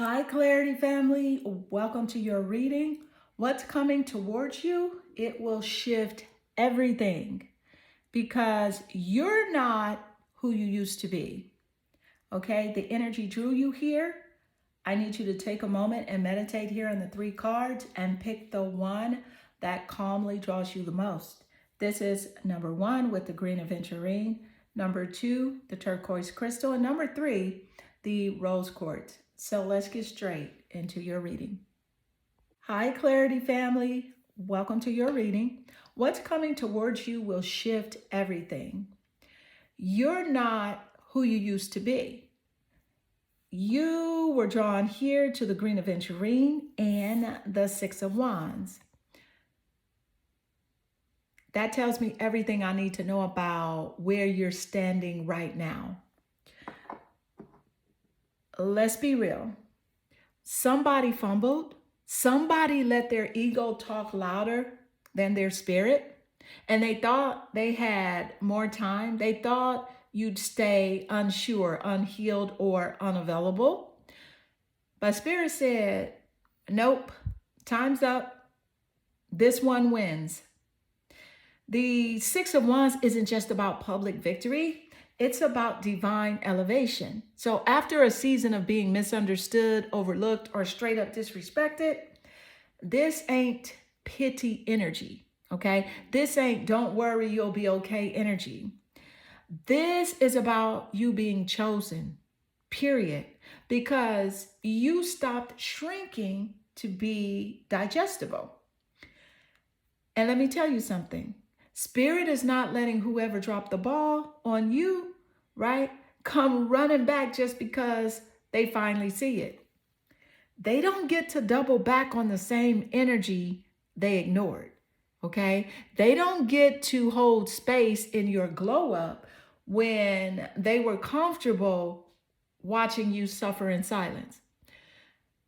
Hi, Clarity family. Welcome to your reading. What's coming towards you? It will shift everything because you're not who you used to be. Okay, the energy drew you here. I need you to take a moment and meditate here on the three cards and pick the one that calmly draws you the most. This is number one with the green aventurine, number two, the turquoise crystal, and number three, the rose quartz. So let's get straight into your reading. Hi, Clarity family. Welcome to your reading. What's coming towards you will shift everything. You're not who you used to be. You were drawn here to the green aventurine and the six of wands. That tells me everything I need to know about where you're standing right now. Let's be real. Somebody fumbled. Somebody let their ego talk louder than their spirit. And they thought they had more time. They thought you'd stay unsure, unhealed, or unavailable. But Spirit said, nope, time's up. This one wins. The Six of Wands isn't just about public victory. It's about divine elevation. So after a season of being misunderstood, overlooked, or straight up disrespected, this ain't pity energy, okay? This ain't don't worry, you'll be okay energy. This is about you being chosen, period, because you stopped shrinking to be digestible. And let me tell you something. Spirit is not letting whoever dropped the ball on you, right, come running back just because they finally see it. They don't get to double back on the same energy they ignored, okay? They don't get to hold space in your glow up when they were comfortable watching you suffer in silence.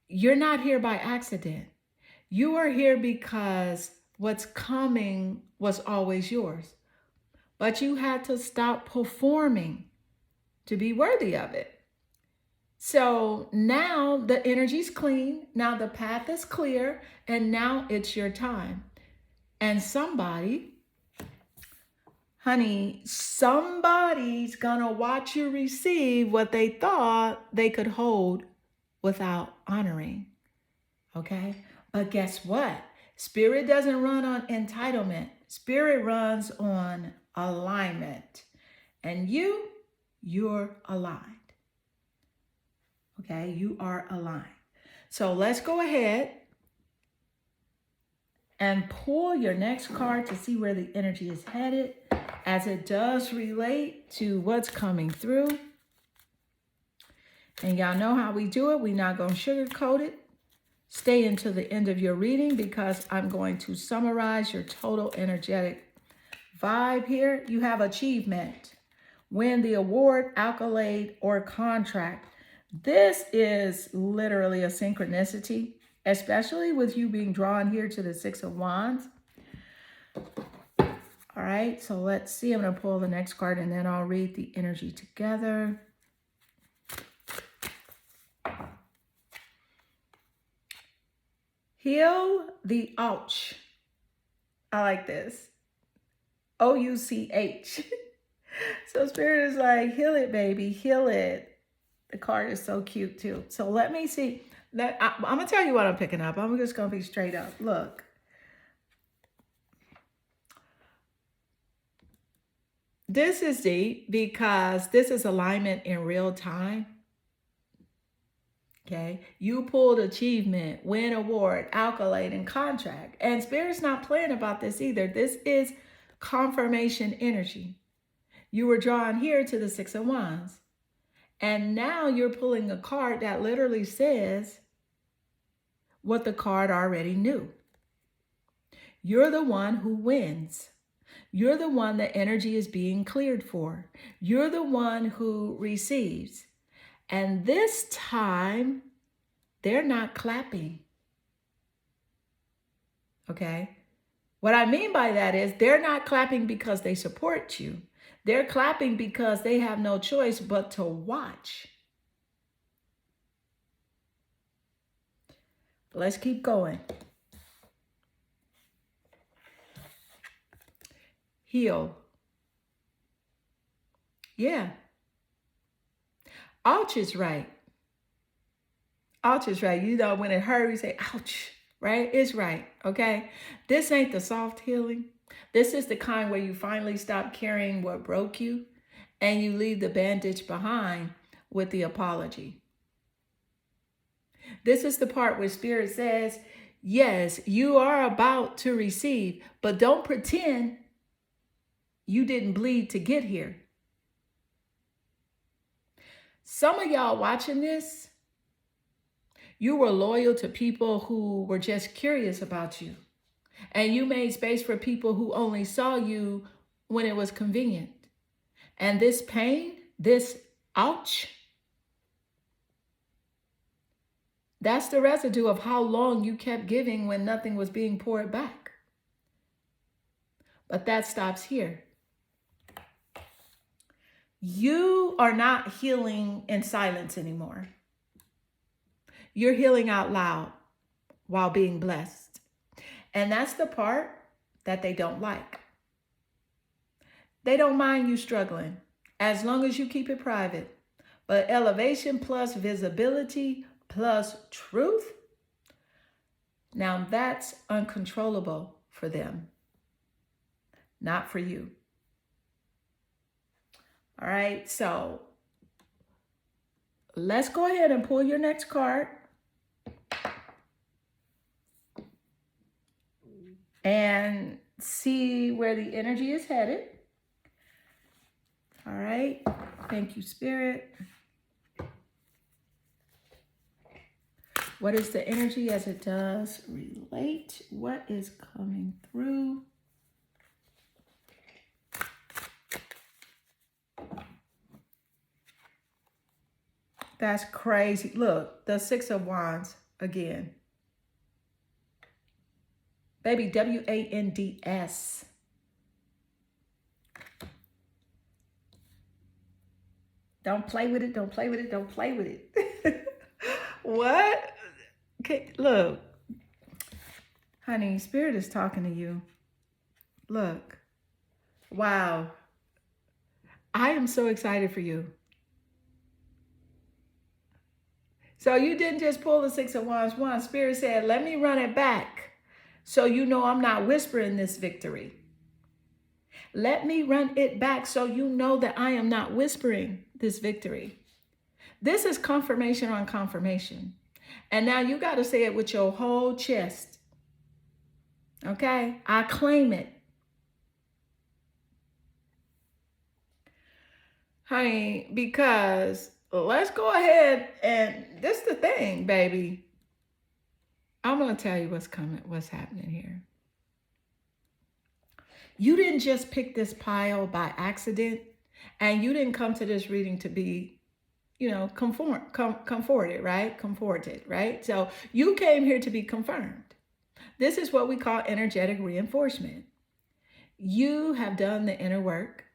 You're not here by accident. You are here because what's coming was always yours. But you had to stop performing to be worthy of it. So now the energy's clean, now the path is clear, and now it's your time. And somebody, honey, somebody's gonna watch you receive what they thought they could hold without honoring. Okay? But guess what? Spirit doesn't run on entitlement. Spirit runs on alignment. And you're aligned. Okay? You are aligned. So let's go ahead and pull your next card to see where the energy is headed as it does relate to what's coming through. And y'all know how we do it. We're not going to sugarcoat it. Stay until the end of your reading because I'm going to summarize your total energetic vibe here. You have achievement, win the award, accolade, or contract. This is literally a synchronicity, especially with you being drawn here to the Six of Wands. All right, so let's see. I'm going to pull the next card and then I'll read the energy together. Heal the ouch. I like this. O-U-C-H. So Spirit is like, heal it, baby. Heal it. The card is so cute, too. So let me see. I'm going to tell you what I'm picking up. I'm just going to be straight up. Look. This is deep because this is alignment in real time. Okay, you pulled achievement, win award, accolade, and contract. And Spirit's not playing about this either. This is confirmation energy. You were drawn here to the Six of Wands. And now you're pulling a card that literally says what the card already knew. You're the one who wins. You're the one that energy is being cleared for. You're the one who receives. And this time, they're not clapping. Okay? What I mean by that is they're not clapping because they support you. They're clapping because they have no choice but to watch. Let's keep going. Heal. Yeah. Ouch is right. Ouch is right. You know, when it hurts, you say, ouch, right? It's right. Okay. This ain't the soft healing. This is the kind where you finally stop carrying what broke you and you leave the bandage behind with the apology. This is the part where Spirit says, yes, you are about to receive, but don't pretend you didn't bleed to get here. Some of y'all watching this, you were loyal to people who were just curious about you. And you made space for people who only saw you when it was convenient. And this pain, this ouch, that's the residue of how long you kept giving when nothing was being poured back. But that stops here. You are not healing in silence anymore. You're healing out loud while being blessed. And that's the part that they don't like. They don't mind you struggling as long as you keep it private. But elevation plus visibility plus truth, now that's uncontrollable for them, not for you. All right, so let's go ahead and pull your next card. And see where the energy is headed. All right. Thank you, Spirit. What is the energy as it does relate? What is coming through? That's crazy. Look, the Six of Wands again. Baby, W-A-N-D-S. Don't play with it. Don't play with it. Don't play with it. What? Okay, look. Honey, Spirit is talking to you. Look. Wow. I am so excited for you. So you didn't just pull the Six of Wands once. Spirit said, let me run it back so you know I'm not whispering this victory. Let me run it back so you know that I am not whispering this victory. This is confirmation on confirmation. And now you got to say it with your whole chest. Okay? I claim it. Honey, because let's go ahead and this is the thing, baby. I'm going to tell you what's coming, what's happening here. You didn't just pick this pile by accident, and you didn't come to this reading to be, comforted, right? Comforted, right? So you came here to be confirmed. This is what we call energetic reinforcement. You have done the inner work.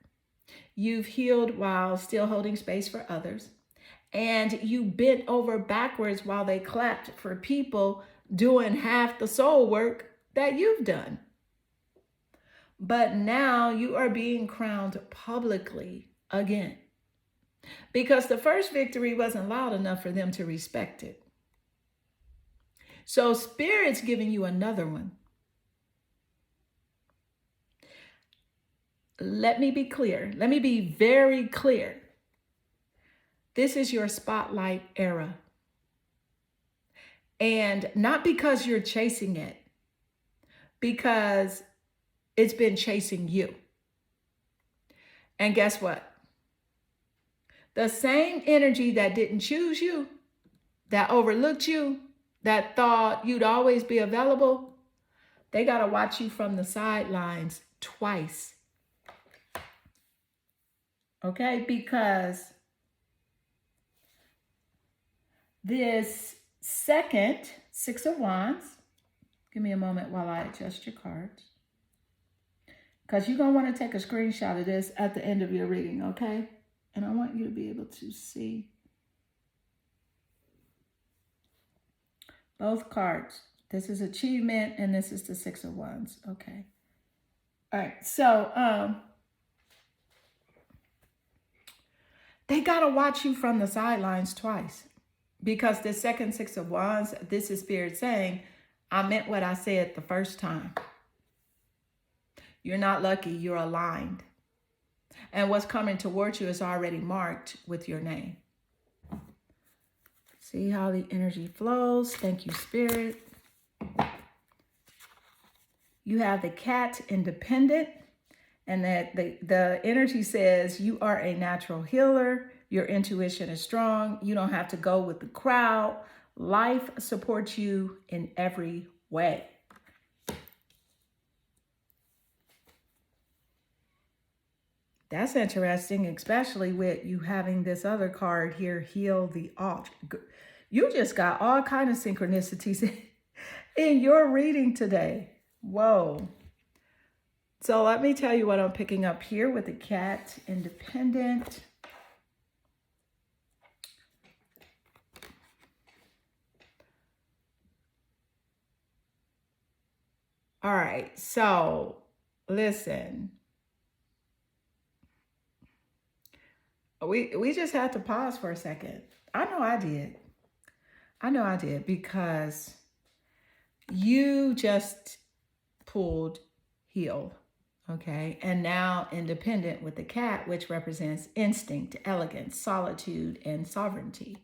You've healed while still holding space for others. And you bent over backwards while they clapped for people doing half the soul work that you've done. But now you are being crowned publicly again. Because the first victory wasn't loud enough for them to respect it. So Spirit's giving you another one. Let me be clear. Let me be very clear. This is your spotlight era. And not because you're chasing it, because it's been chasing you. And guess what? The same energy that didn't choose you, that overlooked you, that thought you'd always be available, they got to watch you from the sidelines twice. Okay? Because this second Six of Wands, give me a moment while I adjust your cards. Because you're going to want to take a screenshot of this at the end of your reading, okay? And I want you to be able to see. Both cards. This is achievement and this is the Six of Wands. Okay. All right. So they gotta watch you from the sidelines twice. Because the second Six of Wands, this is Spirit saying, I meant what I said the first time. You're not lucky, you're aligned. And what's coming towards you is already marked with your name. See how the energy flows. Thank you, Spirit. You have the Cat, independent. And that the energy says you are a natural healer. Your intuition is strong. You don't have to go with the crowd. Life supports you in every way. That's interesting, especially with you having this other card here, heal the alt. You just got all kind of synchronicities in your reading today. Whoa. So let me tell you what I'm picking up here with the Cat, independent. All right, so listen. We just had to pause for a second. I know I did because you just pulled heal. Okay, and now independent with the Cat, which represents instinct, elegance, solitude, and sovereignty.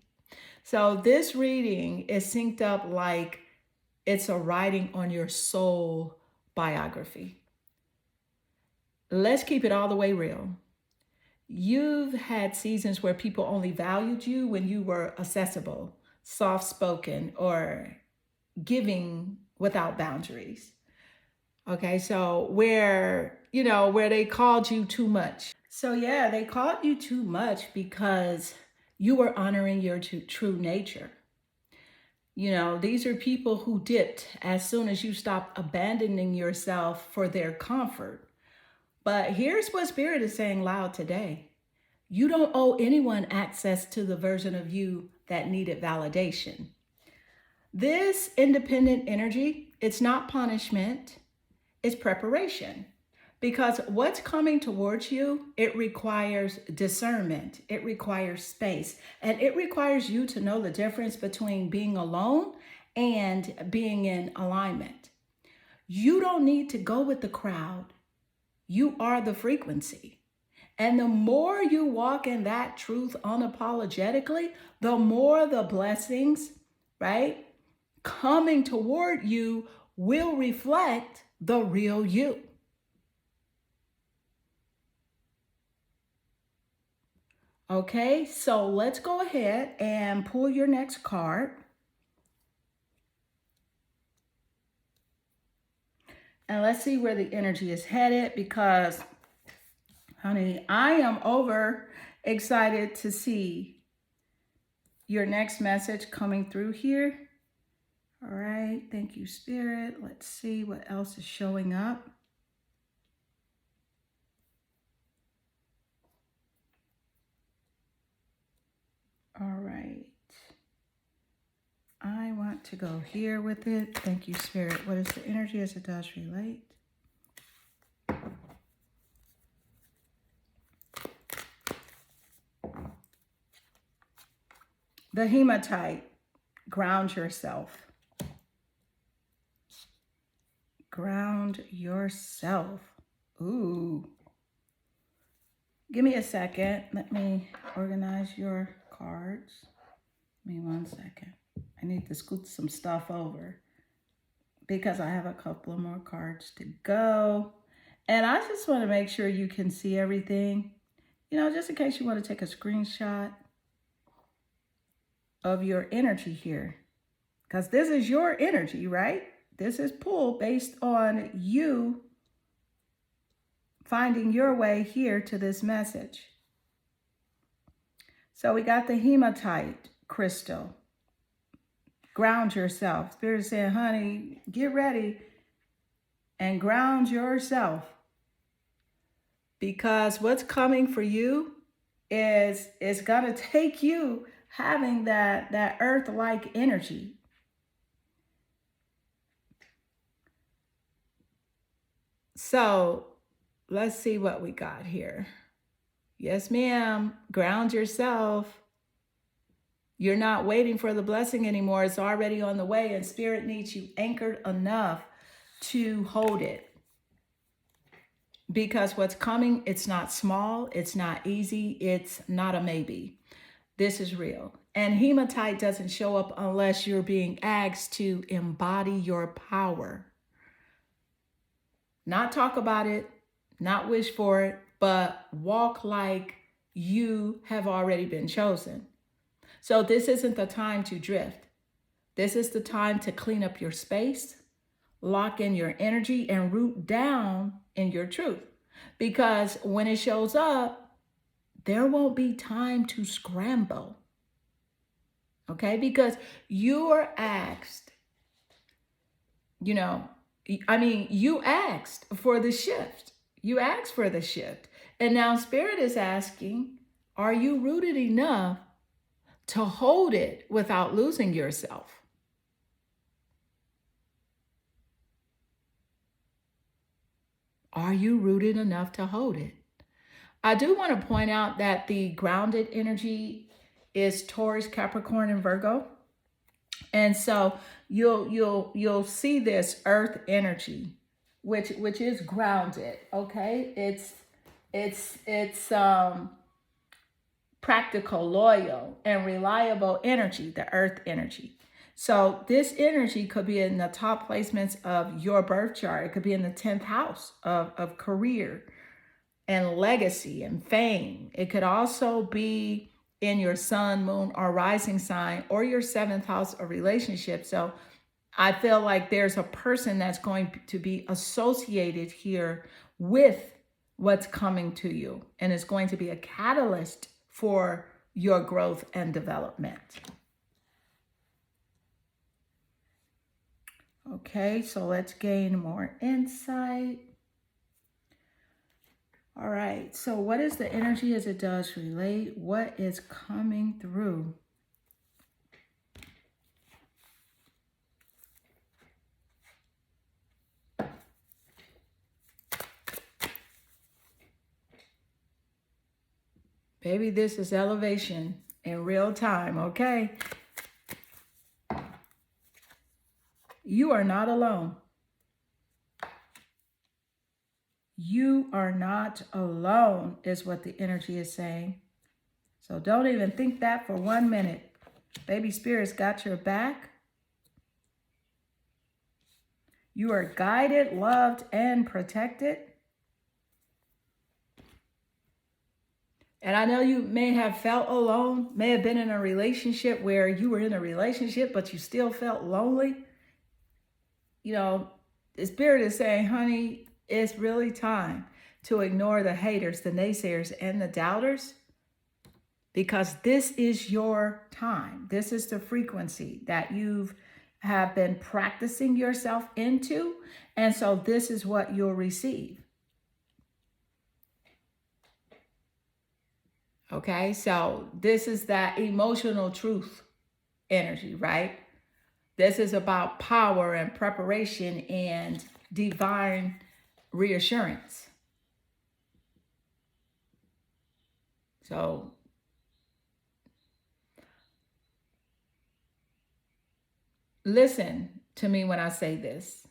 So this reading is synced up like it's a writing on your soul biography. Let's keep it all the way real. You've had seasons where people only valued you when you were accessible, soft-spoken, or giving without boundaries. Okay, so where they called you too much. So yeah, they called you too much because you were honoring your true nature. These are people who dipped as soon as you stopped abandoning yourself for their comfort. But here's what Spirit is saying loud today. You don't owe anyone access to the version of you that needed validation. This independent energy, it's not punishment. It's preparation, because what's coming towards you, it requires discernment. It requires space, and it requires you to know the difference between being alone and being in alignment. You don't need to go with the crowd. You are the frequency. And the more you walk in that truth unapologetically, the more the blessings, right, coming toward you will reflect the real you. Okay, so let's go ahead and pull your next card. And let's see where the energy is headed, because, honey, I am over excited to see your next message coming through here. All right, thank you, Spirit. Let's see what else is showing up. All right. I want to go here with it. Thank you, Spirit. What is the energy as it does relate? The hematite, ground yourself. Ground yourself. Ooh. Give me a second. Let me organize your cards. Give me 1 second. I need to scoot some stuff over because I have a couple of more cards to go. And I just want to make sure you can see everything. Just in case you want to take a screenshot of your energy here. Because this is your energy, right? This is pulled based on you finding your way here to this message. So we got the hematite crystal. Ground yourself. Spirit is saying, honey, get ready and ground yourself. Because what's coming for you is going to take you having that earth-like energy. So let's see what we got here. Yes, ma'am. Ground yourself. You're not waiting for the blessing anymore. It's already on the way, and Spirit needs you anchored enough to hold it. Because what's coming, it's not small, it's not easy, it's not a maybe. This is real. And hematite doesn't show up unless you're being asked to embody your power. Not talk about it, not wish for it, but walk like you have already been chosen. So this isn't the time to drift. This is the time to clean up your space, lock in your energy, and root down in your truth. Because when it shows up, there won't be time to scramble. Okay? Because you are asked, you asked for the shift. You asked for the shift. And now Spirit is asking, are you rooted enough to hold it without losing yourself? Are you rooted enough to hold it? I do want to point out that the grounded energy is Taurus, Capricorn, and Virgo. And so you'll see this earth energy, which is grounded, okay? It's practical, loyal, and reliable energy, the earth energy. So this energy could be in the top placements of your birth chart. It could be in the 10th house of career and legacy and fame. It could also be in your sun, moon, or rising sign, or your 7th house of relationships. So I feel like there's a person that's going to be associated here with what's coming to you, and it's going to be a catalyst for your growth and development. Okay, so let's gain more insight. All right, so what is the energy as it does relate? What is coming through? Baby, this is elevation in real time, okay? You are not alone. You are not alone is what the energy is saying. So don't even think that for 1 minute. Baby Spirit's got your back. You are guided, loved, and protected. And I know you may have felt alone, may have been in a relationship where you were in a relationship, but you still felt lonely. You know, the Spirit is saying, honey, it's really time to ignore the haters, the naysayers, and the doubters, because this is your time. This is the frequency that you've have been practicing yourself into. And so this is what you'll receive. Okay, so this is that emotional truth energy, right? This is about power and preparation and divine reassurance. So listen to me when I say this.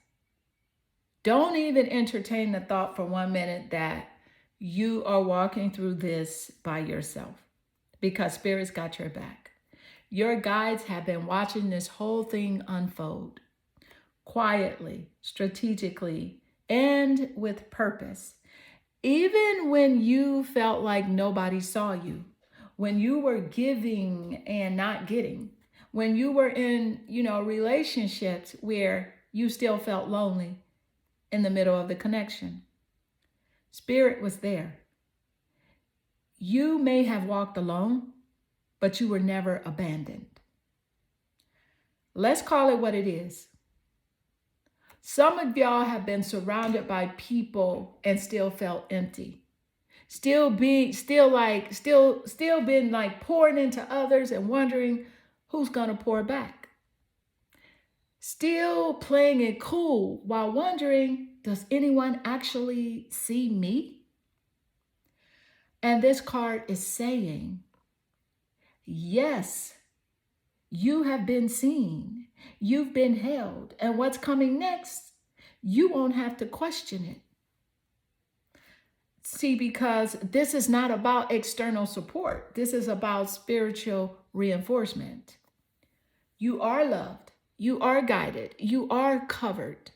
Don't even entertain the thought for 1 minute that you are walking through this by yourself, because Spirit's got your back. Your guides have been watching this whole thing unfold quietly, strategically, and with purpose. Even when you felt like nobody saw you, when you were giving and not getting, when you were in, relationships where you still felt lonely in the middle of the connection, Spirit was there. You may have walked alone, but you were never abandoned. Let's call it what it is. Some of y'all have been surrounded by people and still felt empty. Still been pouring into others and wondering who's going to pour back. still playing it cool while wondering, does anyone actually see me? And this card is saying, yes, you have been seen, you've been held, and what's coming next, you won't have to question it. See, because this is not about external support. This is about spiritual reinforcement. You are loved. You are guided. You are covered.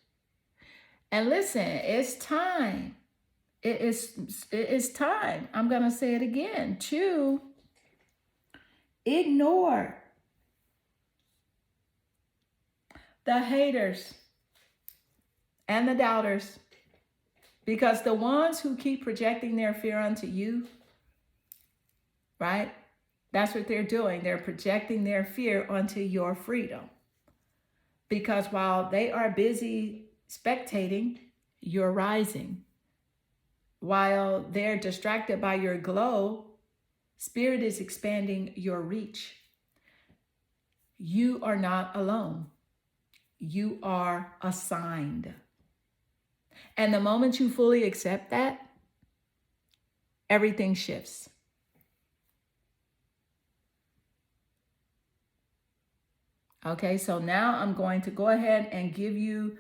And listen, it's time. It is time. I'm going to say it again, to ignore the haters and the doubters. Because the ones who keep projecting their fear onto you, right? That's what they're doing. They're projecting their fear onto your freedom. Because while they are busy spectating, you're rising. While they're distracted by your glow, Spirit is expanding your reach. You are not alone. You are assigned. And the moment you fully accept that, everything shifts. Okay, so now I'm going to go ahead and give you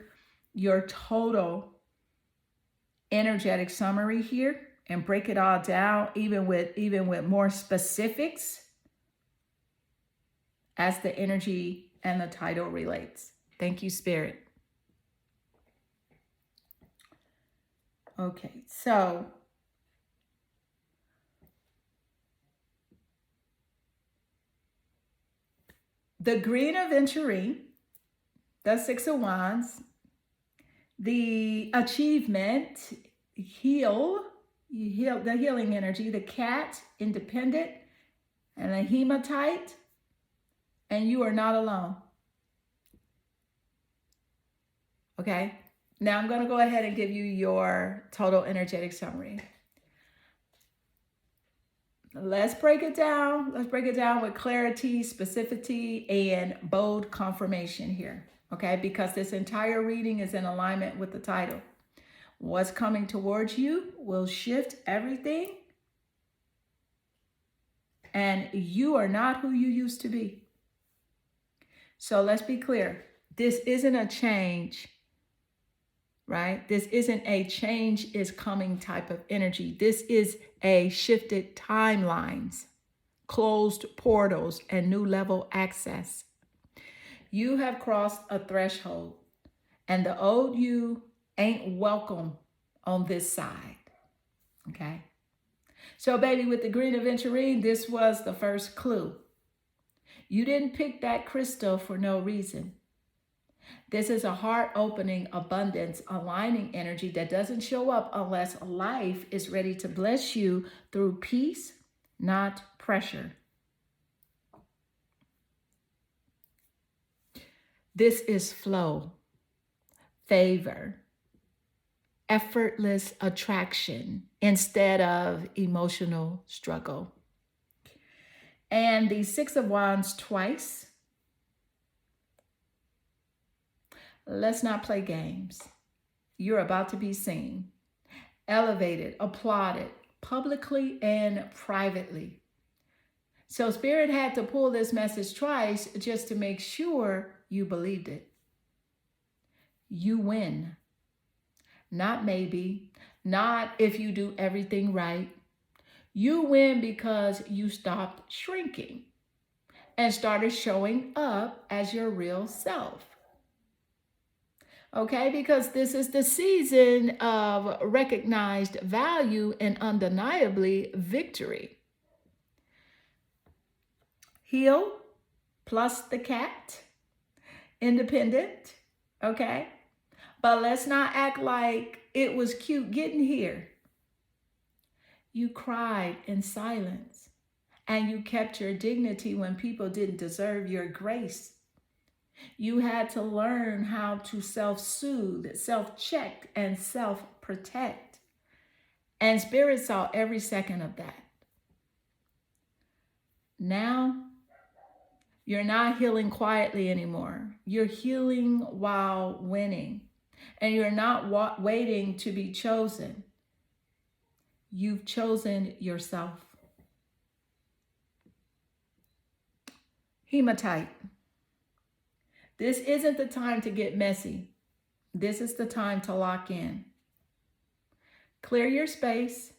your total energetic summary here and break it all down, even with more specifics as the energy and the title relates. Thank you, Spirit. Okay, so the Green Aventurine, the Six of Wands, the Achievement, the healing energy, the Cat, Independent, and the Hematite, and you are not alone. Okay, now I'm going to go ahead and give you your total energetic summary. Let's break it down. Let's break it down with clarity, specificity, and bold confirmation here. Okay, because this entire reading is in alignment with the title. What's coming towards you will shift everything. And you are not who you used to be. So let's be clear. This isn't a change, right? This isn't a change is coming type of energy. This is a shifted timelines, closed portals, and new level access. You have crossed a threshold, and the old you ain't welcome on this side, okay? So, baby, with the Green Aventurine, this was the first clue. You didn't pick that crystal for no reason. This is a heart-opening, abundance, aligning energy that doesn't show up unless life is ready to bless you through peace, not pressure. This is flow, favor, effortless attraction instead of emotional struggle. And the Six of Wands twice. Let's not play games. You're about to be seen, elevated, applauded, publicly and privately. So Spirit had to pull this message twice just to make sure you believed it. You win. Not maybe, not if you do everything right. You win because you stopped shrinking and started showing up as your real self. Okay, because this is the season of recognized value and undeniably victory. Heal plus the Cat, independent, okay? But let's not act like it was cute getting here. You cried in silence, and you kept your dignity when people didn't deserve your grace. You had to learn how to self-soothe, self-check, and self-protect. And Spirit saw every second of that. Now, You're not healing quietly anymore. You're healing while winning. And you're not waiting to be chosen. You've chosen yourself. Hematite. This isn't the time to get messy. This is the time to lock in. Clear your space.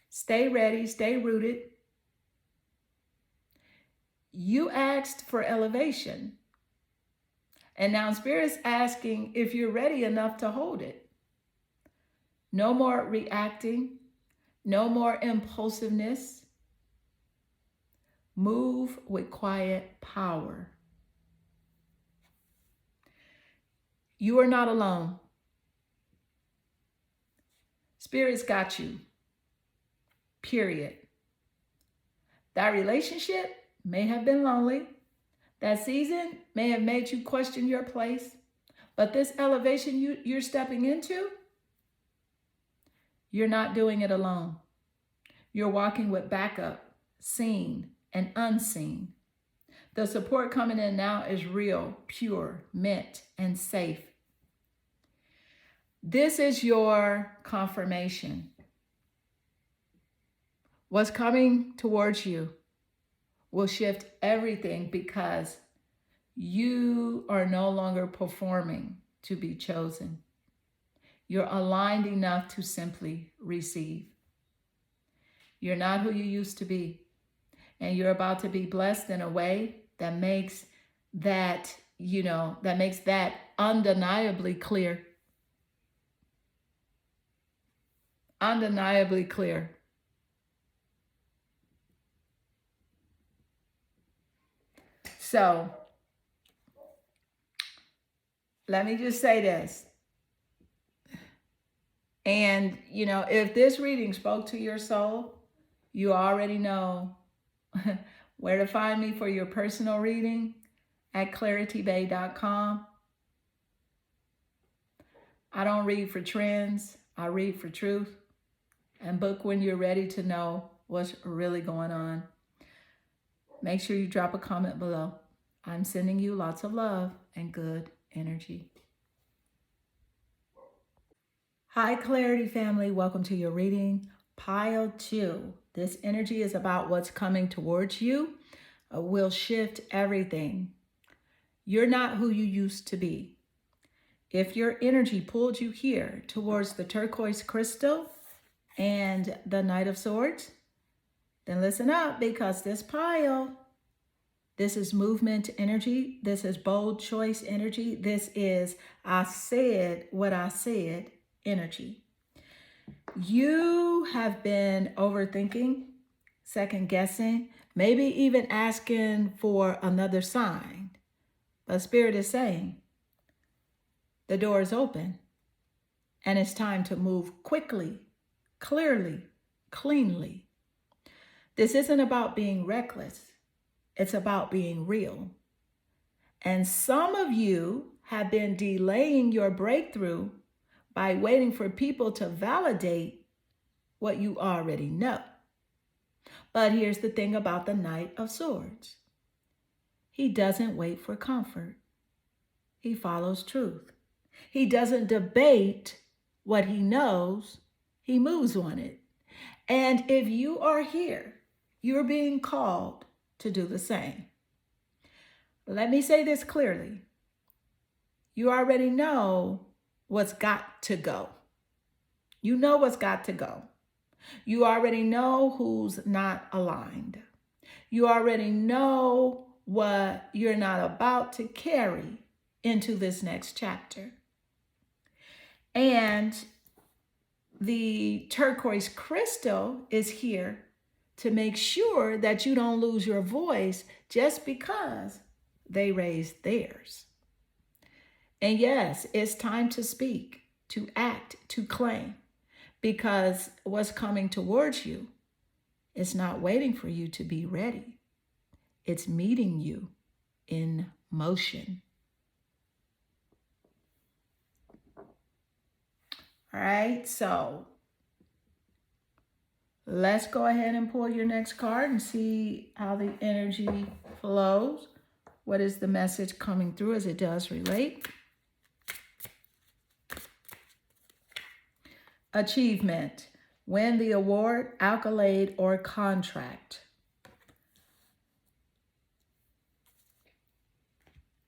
Stay ready. Stay rooted. You asked for elevation. And now Spirit's asking if you're ready enough to hold it. No more reacting. No more impulsiveness. Move with quiet power. You are not alone. Spirit's got you. Period. That relationship may have been lonely. That season may have made you question your place. But this elevation you're stepping into, you're not doing it alone. You're walking with backup, seen and unseen. The support coming in now is real, pure, meant, and safe. This is your confirmation. What's coming towards you will shift everything because you are no longer performing to be chosen. You're aligned enough to simply receive. You're not who you used to be. And you're about to be blessed in a way that makes that undeniably clear. Undeniably clear. So, let me just say this. And, if this reading spoke to your soul, you already know where to find me for your personal reading at claritybae.com. I don't read for trends. I read for truth. And book when you're ready to know what's really going on. Make sure you drop a comment below. I'm sending you lots of love and good energy. Hi, Clarity family. Welcome to your reading. Pile 2. This energy is about what's coming towards you. Will shift everything. You're not who you used to be. If your energy pulled you here towards the turquoise crystal and the Knight of Swords, then listen up, because this pile, this is movement energy. This is bold choice energy. This is I said what I said energy. You have been overthinking, second guessing, maybe even asking for another sign. But Spirit is saying the door is open and it's time to move quickly, clearly, cleanly. This isn't about being reckless. It's about being real. And some of you have been delaying your breakthrough by waiting for people to validate what you already know. But here's the thing about the Knight of Swords. He doesn't wait for comfort. He follows truth. He doesn't debate what he knows. He moves on it. And if you are here, you're being called to do the same. Let me say this clearly. You already know what's got to go. You know what's got to go. You already know who's not aligned. You already know what you're not about to carry into this next chapter. And the turquoise crystal is here to make sure that you don't lose your voice just because they raised theirs. And yes, it's time to speak, to act, to claim, because what's coming towards you is not waiting for you to be ready. It's meeting you in motion. All right, so let's go ahead and pull your next card and see how the energy flows. What is the message coming through as it does relate? Achievement. Win the award, accolade, or contract.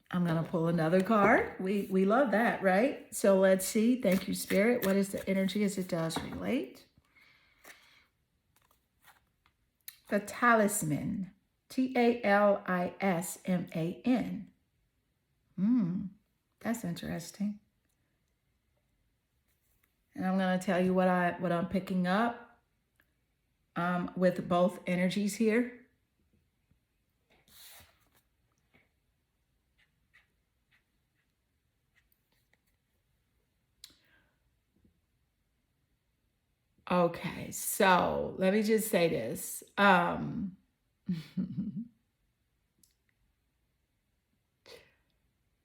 I'm going to pull another card. We love that, right? So let's see. Thank you, Spirit. What is the energy as it does relate? The talisman. Talisman. That's interesting. And I'm going to tell you what I'm picking up with both energies here. Okay, so let me just say this.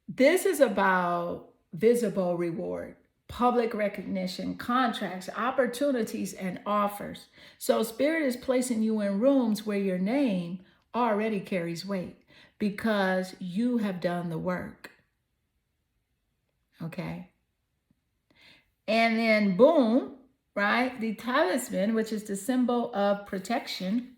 This is about visible reward, public recognition, contracts, opportunities, and offers. So Spirit is placing you in rooms where your name already carries weight because you have done the work. Okay. And then boom, right? The talisman, which is the symbol of protection,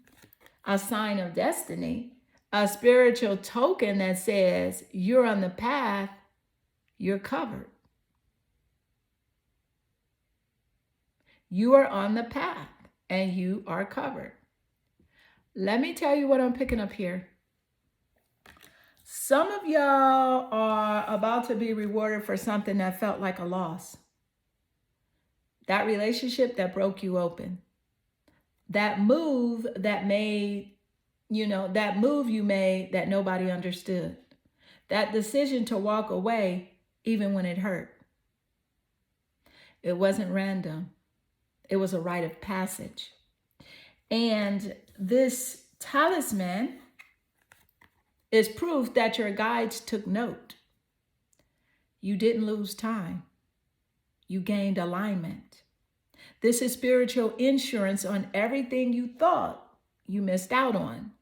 a sign of destiny, a spiritual token that says you're on the path, you're covered. You are on the path and you are covered. Let me tell you what I'm picking up here. Some of y'all are about to be rewarded for something that felt like a loss. That relationship that broke you open. That move that made, that move you made that nobody understood. That decision to walk away even when it hurt. It wasn't random. It was a rite of passage. And this talisman is proof that your guides took note. You didn't lose time. You gained alignment. This is spiritual insurance on everything you thought you missed out on.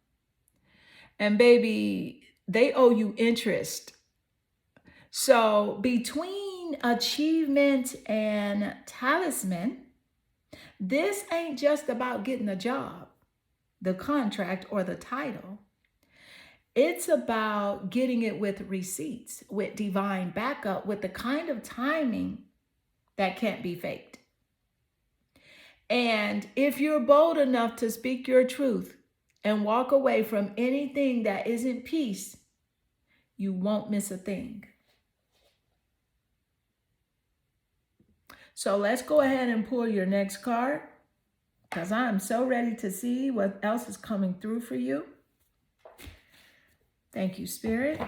And baby, they owe you interest. So between achievement and talisman, this ain't just about getting a job, the contract, or the title. It's about getting it with receipts, with divine backup, with the kind of timing that can't be faked. And if you're bold enough to speak your truth and walk away from anything that isn't peace, you won't miss a thing. So let's go ahead and pull your next card because I'm so ready to see what else is coming through for you. Thank you, Spirit.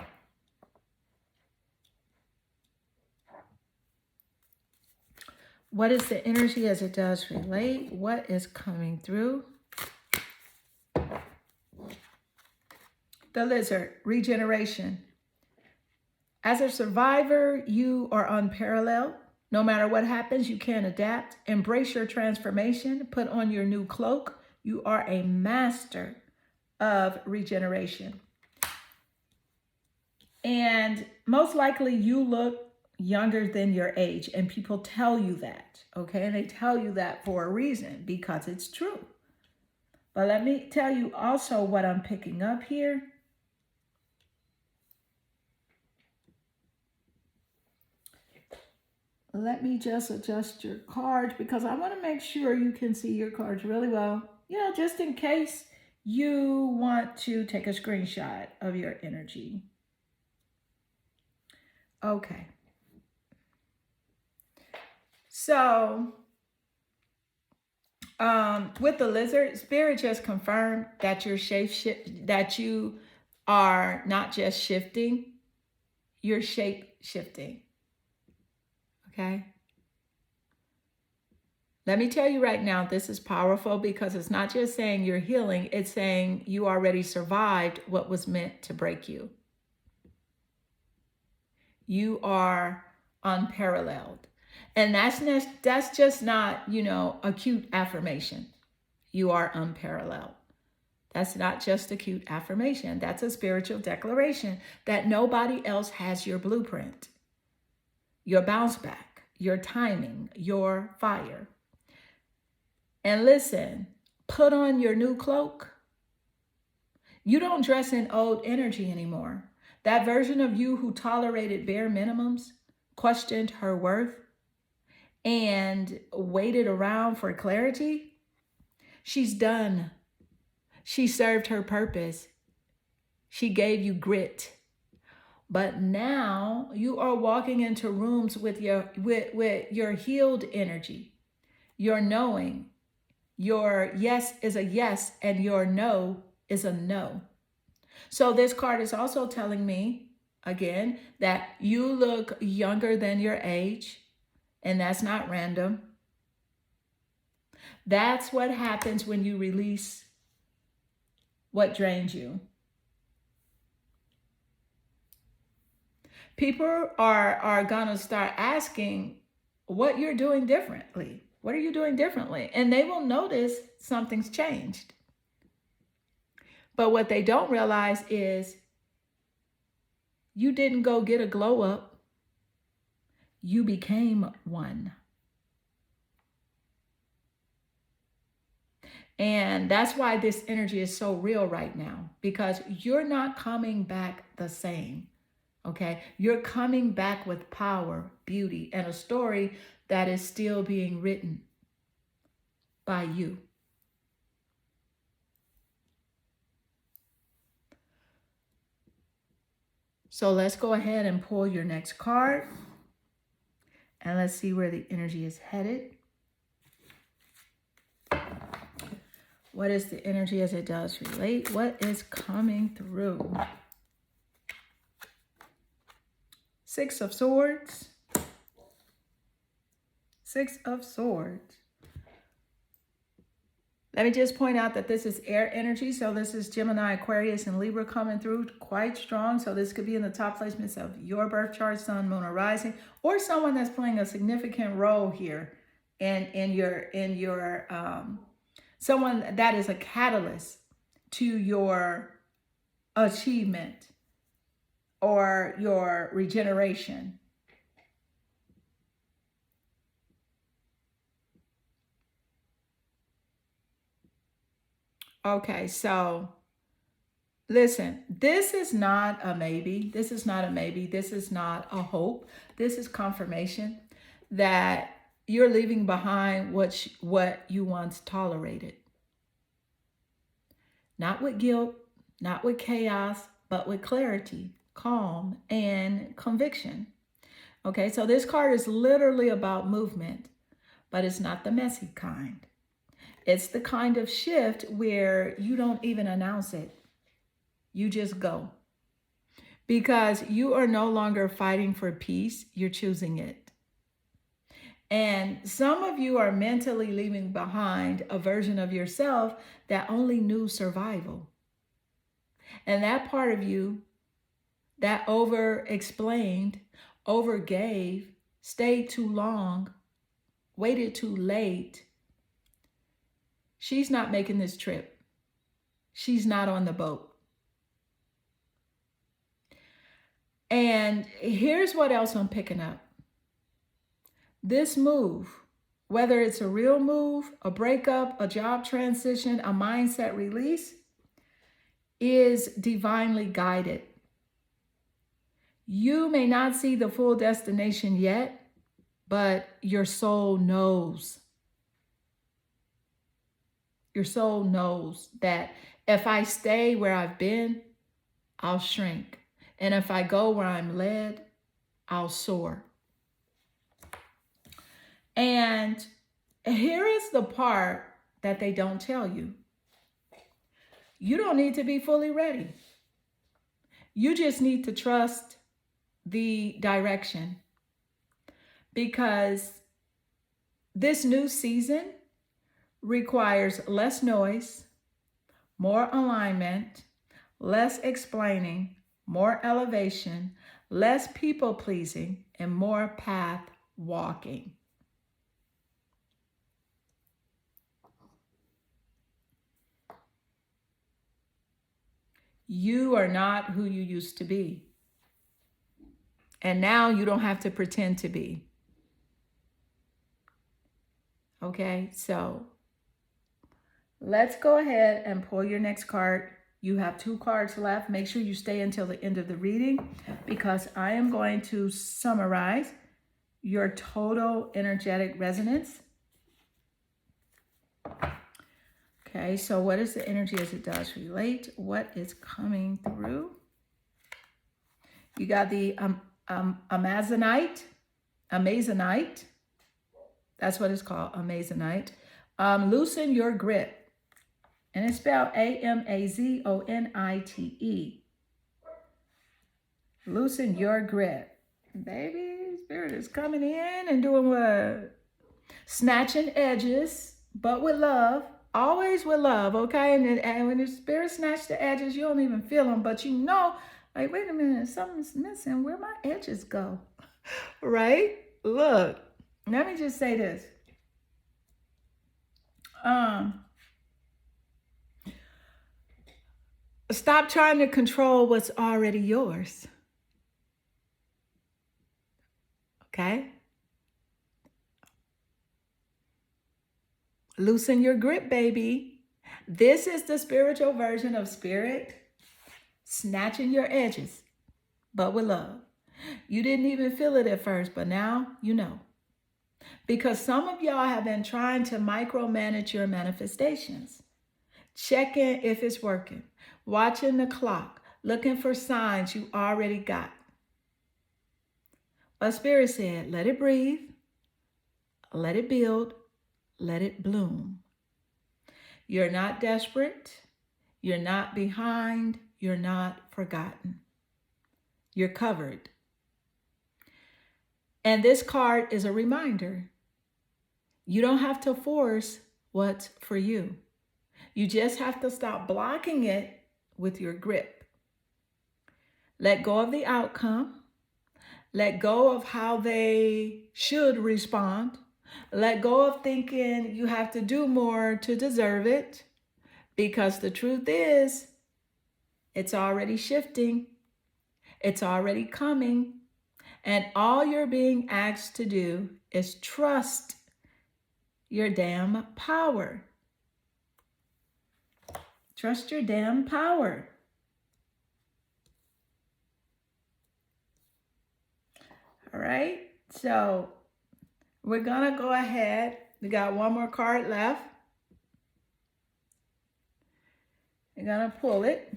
What is the energy as it does relate? What is coming through? The lizard, regeneration. As a survivor, you are unparalleled. No matter what happens, you can adapt. Embrace your transformation. Put on your new cloak. You are a master of regeneration. And most likely you look younger than your age, and people tell you that, okay? And they tell you that for a reason, because it's true. But let me tell you also what I'm picking up here. Let me just adjust your cards because I want to make sure you can see your cards really well. Just in case you want to take a screenshot of your energy. Okay. So, with the lizard, Spirit just confirmed that that you are not just shifting, you're shape shifting. Okay. Let me tell you right now, this is powerful because it's not just saying you're healing, it's saying you already survived what was meant to break you. You are unparalleled. And that's just not, a cute affirmation. You are unparalleled. That's not just a cute affirmation. That's a spiritual declaration that nobody else has your blueprint, your bounce back, your timing, your fire. And listen, put on your new cloak. You don't dress in old energy anymore. That version of you who tolerated bare minimums, questioned her worth, and waited around for clarity, she's done. She served her purpose. She gave you grit. But now you are walking into rooms with your healed energy, your knowing. Your yes is a yes and your no is a no. So this card is also telling me, again, that you look younger than your age, and that's not random. That's what happens when you release what drains you. People are going to start asking what you're doing differently. What are you doing differently? And they will notice something's changed. But what they don't realize is you didn't go get a glow up. You became one. And that's why this energy is so real right now, because you're not coming back the same. Okay, you're coming back with power, beauty, and a story that is still being written by you. So let's go ahead and pull your next card. And let's see where the energy is headed. What is the energy as it does relate? What is coming through? Six of Swords. Six of Swords. Let me just point out that this is air energy. So this is Gemini, Aquarius, and Libra coming through quite strong. So this could be in the top placements of your birth chart, sun, moon, or rising, or someone that's playing a significant role here in your someone that is a catalyst to your achievement or your regeneration. Okay, so listen, this is not a maybe. This is not a maybe. This is not a hope. This is confirmation that you're leaving behind what you once tolerated. Not with guilt, not with chaos, but with clarity, calm, and conviction. Okay, so this card is literally about movement, but it's not the messy kind. It's the kind of shift where you don't even announce it. You just go. Because you are no longer fighting for peace, you're choosing it. And some of you are mentally leaving behind a version of yourself that only knew survival. And that part of you that over-explained, over-gave, stayed too long, waited too late, she's not making this trip. She's not on the boat. And here's what else I'm picking up. This move, whether it's a real move, a breakup, a job transition, a mindset release, is divinely guided. You may not see the full destination yet, but your soul knows. Your soul knows that if I stay where I've been, I'll shrink. And if I go where I'm led, I'll soar. And here is the part that they don't tell you. You don't need to be fully ready. You just need to trust the direction. Because this new season requires less noise, more alignment, less explaining, more elevation, less people pleasing, and more path walking. You are not who you used to be. And now you don't have to pretend to be. Okay, so let's go ahead and pull your next card. You have 2 cards left. Make sure you stay until the end of the reading because I am going to summarize your total energetic resonance. Okay, so what is the energy as it does relate? What is coming through? You got the Amazonite. That's what it's called, Amazonite. Loosen your grip. And it's spelled Amazonite. Loosen your grip. Baby, Spirit is coming in and doing what? Snatching edges, but with love. Always with love, okay? And when the Spirit snatches the edges, you don't even feel them, but you know, like, wait a minute, something's missing. Where my edges go? Right? Look, let me just say this. Stop trying to control what's already yours. Okay? Loosen your grip, baby. This is the spiritual version of Spirit snatching your edges, but with love. You didn't even feel it at first, but now you know. Because some of y'all have been trying to micromanage your manifestations. Checking if it's working. Watching the clock. Looking for signs you already got. But Spirit said, let it breathe. Let it build. Let it bloom. You're not desperate. You're not behind. You're not forgotten. You're covered. And this card is a reminder. You don't have to force what's for you. You just have to stop blocking it with your grip. Let go of the outcome. Let go of how they should respond. Let go of thinking you have to do more to deserve it. Because the truth is, it's already shifting. It's already coming. And all you're being asked to do is trust your damn power. Trust your damn power. All right, so we're gonna go ahead. We got one more card left. You're gonna pull it.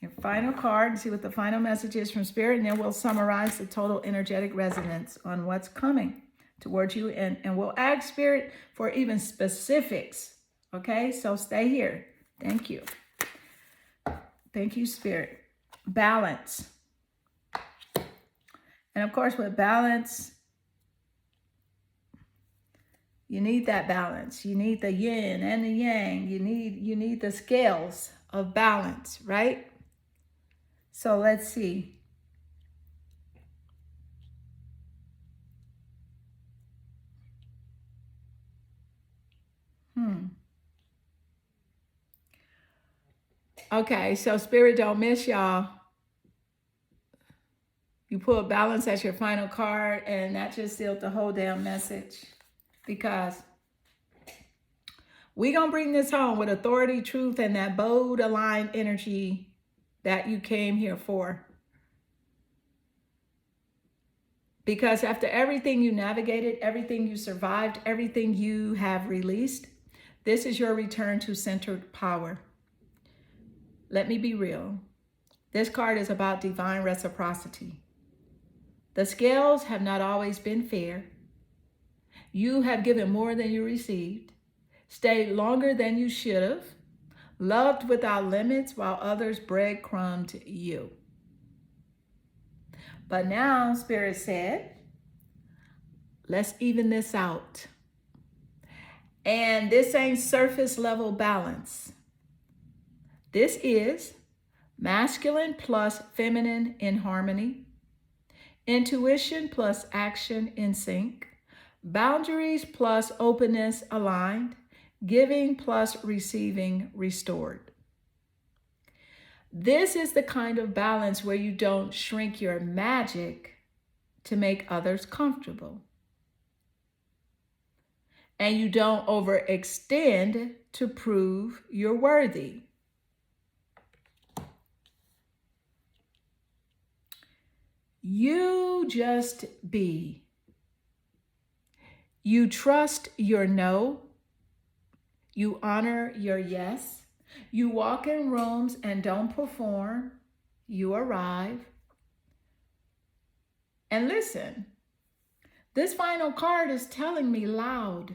Your final card and see what the final message is from Spirit, and then we'll summarize the total energetic resonance on what's coming towards you, and we'll ask Spirit for even specifics. Okay, so stay here. Thank you. Thank you, Spirit. Balance. And of course, with balance, you need that balance. You need the yin and the yang. You need the scales of balance, right? So let's see. Okay, so Spirit, don't miss, y'all. You pull balance as your final card, and that just sealed the whole damn message. Because we're going to bring this home with authority, truth, and that bold, aligned energy that you came here for. Because after everything you navigated, everything you survived, everything you have released, this is your return to centered power. Let me be real. This card is about divine reciprocity. The scales have not always been fair. You have given more than you received, stayed longer than you should have, loved without limits while others breadcrumbed you. But now, Spirit said, let's even this out. And this ain't surface level balance. This is masculine plus feminine in harmony, intuition plus action in sync, boundaries plus openness aligned, giving plus receiving restored. This is the kind of balance where you don't shrink your magic to make others comfortable. And you don't overextend to prove you're worthy. You just be. You trust your no. You honor your yes. You walk in rooms and don't perform. You arrive. And listen, this final card is telling me loud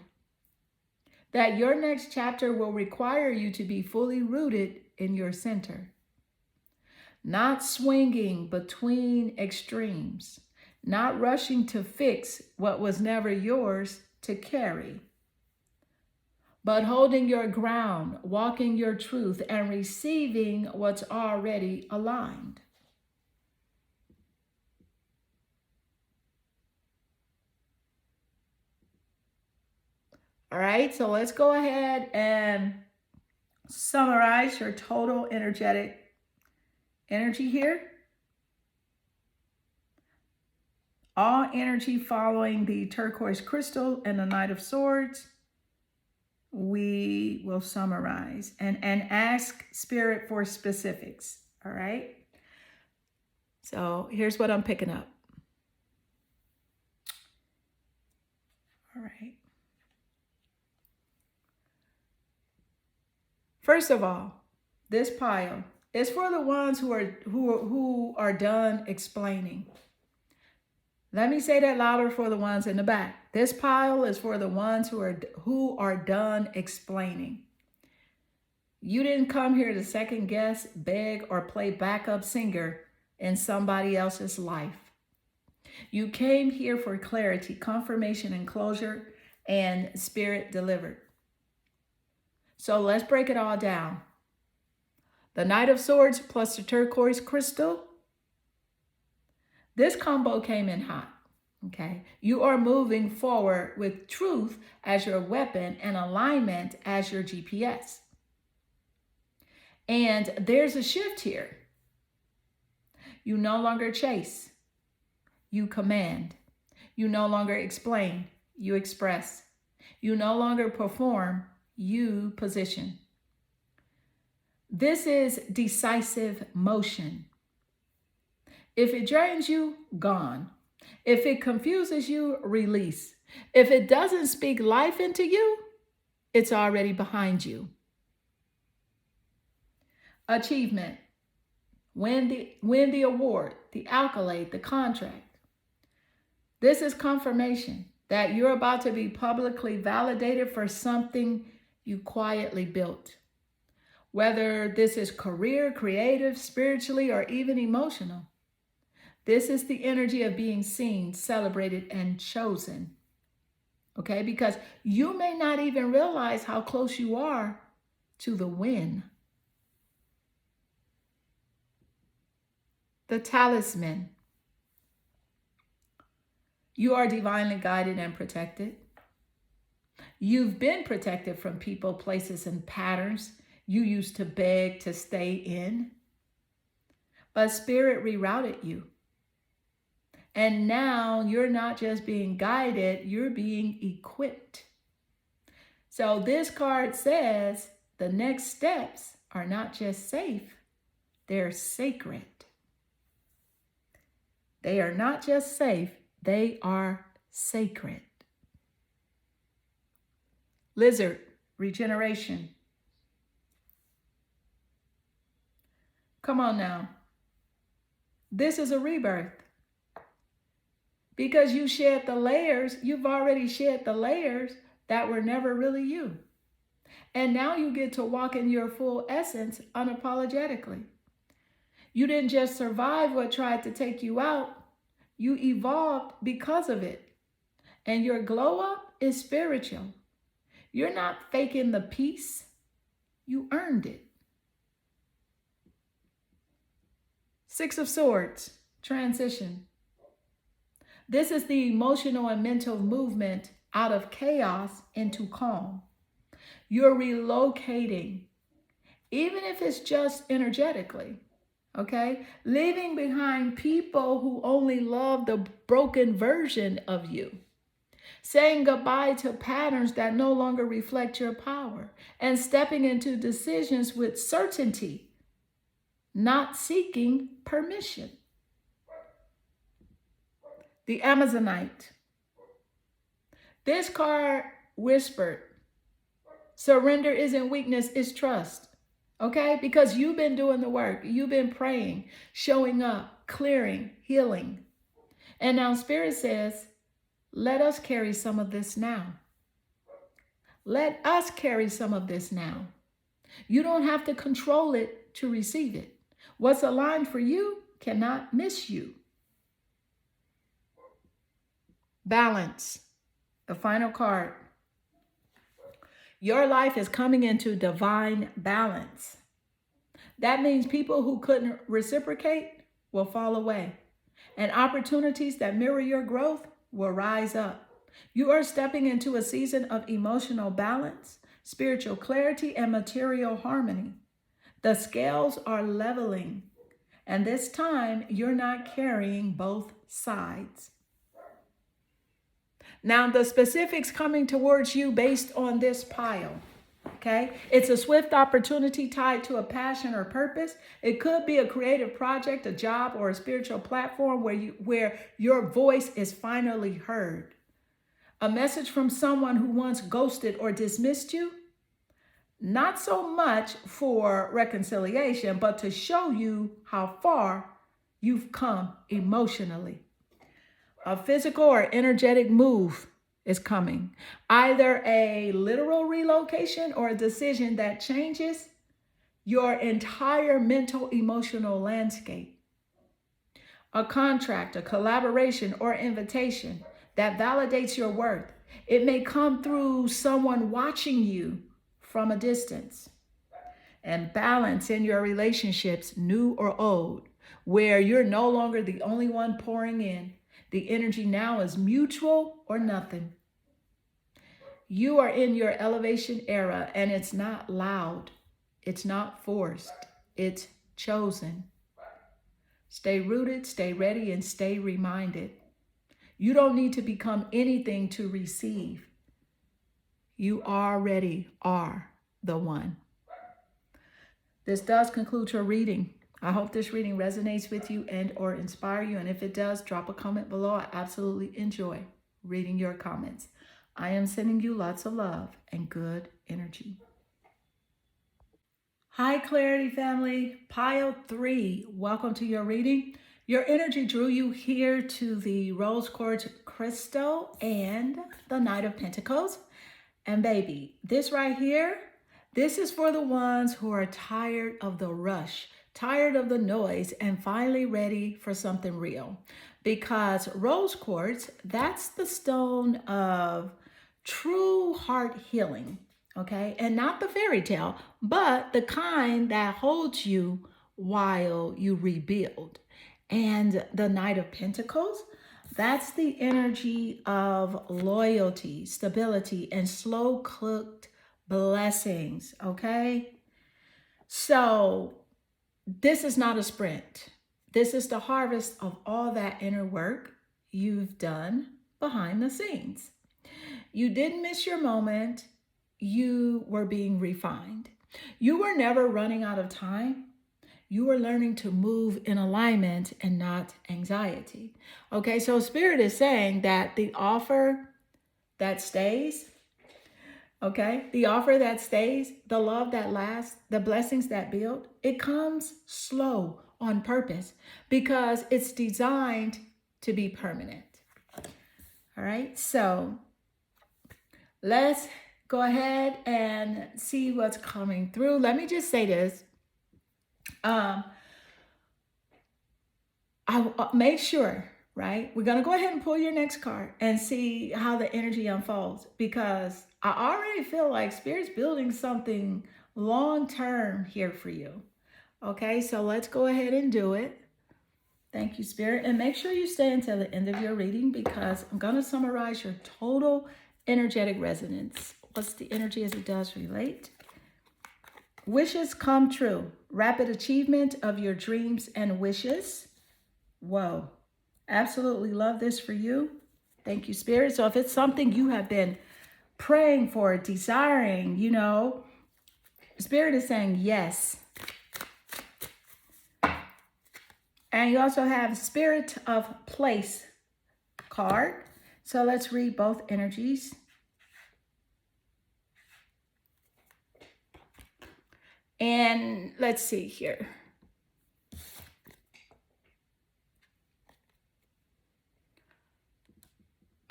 that your next chapter will require you to be fully rooted in your center. Not swinging between extremes, not rushing to fix what was never yours to carry, but holding your ground, walking your truth, and receiving what's already aligned. All right, so let's go ahead and summarize your total energetic energy here. All energy following the turquoise crystal and the Knight of Swords. We will summarize and ask Spirit for specifics. All right. So here's what I'm picking up. All right. First of all, this pile is for the ones who are done explaining. Let me say that louder for the ones in the back. This pile is for the ones who are done explaining. You didn't come here to second guess, beg, or play backup singer in somebody else's life. You came here for clarity, confirmation, and closure, and Spirit delivered. So let's break it all down. The Knight of Swords plus the turquoise crystal. This combo came in hot, okay? You are moving forward with truth as your weapon and alignment as your GPS. And there's a shift here. You no longer chase, you command. You no longer explain, you express. You no longer perform, you position. This is decisive motion. If it drains you, gone. If it confuses you, release. If it doesn't speak life into you, it's already behind you. Achievement. Win the award, the accolade, the contract. This is confirmation that you're about to be publicly validated for something you quietly built. Whether this is career, creative, spiritually, or even emotional. This is the energy of being seen, celebrated, and chosen. Okay? Because you may not even realize how close you are to the win. The talisman. You are divinely guided and protected. You've been protected from people, places, and patterns you used to beg to stay in. But Spirit rerouted you. And now you're not just being guided, you're being equipped. So this card says the next steps are not just safe, they're sacred. They are not just safe, they are sacred. Lizard, regeneration. Come on now. This is a rebirth. Because you shed the layers, you've already shed the layers that were never really you. And now you get to walk in your full essence unapologetically. You didn't just survive what tried to take you out. You evolved because of it. And your glow up is spiritual. You're not faking the peace. You earned it. Six of Swords, transition. This is the emotional and mental movement out of chaos into calm. You're relocating, even if it's just energetically. Okay? Leaving behind people who only love the broken version of you. Saying goodbye to patterns that no longer reflect your power. And stepping into decisions with certainty, not seeking permission. The Amazonite. This card whispered, surrender isn't weakness, it's trust. Okay? Because you've been doing the work. You've been praying, showing up, clearing, healing. And now Spirit says, let us carry some of this now. Let us carry some of this now. You don't have to control it to receive it. What's aligned for you cannot miss you. Balance. The final card. Your life is coming into divine balance. That means people who couldn't reciprocate will fall away, and opportunities that mirror your growth will rise up. You are stepping into a season of emotional balance, spiritual clarity, and material harmony. The scales are leveling, and this time you're not carrying both sides. Now, the specifics coming towards you based on this pile, okay? It's a swift opportunity tied to a passion or purpose. It could be a creative project, a job, or a spiritual platform where your voice is finally heard. A message from someone who once ghosted or dismissed you. Not so much for reconciliation, but to show you how far you've come emotionally. A physical or energetic move is coming. Either a literal relocation or a decision that changes your entire mental, emotional landscape. A contract, a collaboration, or invitation that validates your worth. It may come through someone watching you from a distance. And balance in your relationships, new or old, where you're no longer the only one pouring in. The energy now is mutual or nothing. You are in your elevation era, and it's not loud. It's not forced. It's chosen. Stay rooted, stay ready, and stay reminded. You don't need to become anything to receive. You already are the one. This does conclude your reading. I hope this reading resonates with you and or inspire you. And if it does, drop a comment below. I absolutely enjoy reading your comments. I am sending you lots of love and good energy. Hi, Clarity family. Pile 3. Welcome to your reading. Your energy drew you here to the Rose Quartz Crystal and the Knight of Pentacles. And baby, this right here, this is for the ones who are tired of the rush, tired of the noise, and finally ready for something real. Because rose quartz, that's the stone of true heart healing, okay? And not the fairy tale, but the kind that holds you while you rebuild. And the Knight of Pentacles, that's the energy of loyalty, stability, and slow-cooked blessings, okay? So this is not a sprint. This is the harvest of all that inner work you've done behind the scenes. You didn't miss your moment. You were being refined. You were never running out of time. You were learning to move in alignment and not anxiety. Okay, so Spirit is saying that the offer that stays, okay, the offer that stays, the love that lasts, the blessings that build, it comes slow on purpose because it's designed to be permanent. All right, so let's go ahead and see what's coming through. Let me just say this. I make sure, right? We're going to go ahead and pull your next card and see how the energy unfolds, because I already feel like Spirit's building something long-term here for you. Okay, so let's go ahead and do it. Thank you, Spirit. And make sure you stay until the end of your reading, because I'm going to summarize your total energetic resonance. What's the energy as it does relate? Wishes come true. Rapid achievement of your dreams and wishes. Whoa. Absolutely love this for you. Thank you, Spirit. So if it's something you have been praying for, desiring, Spirit is saying yes. And you also have Spirit of Place card. So let's read both energies. And let's see here.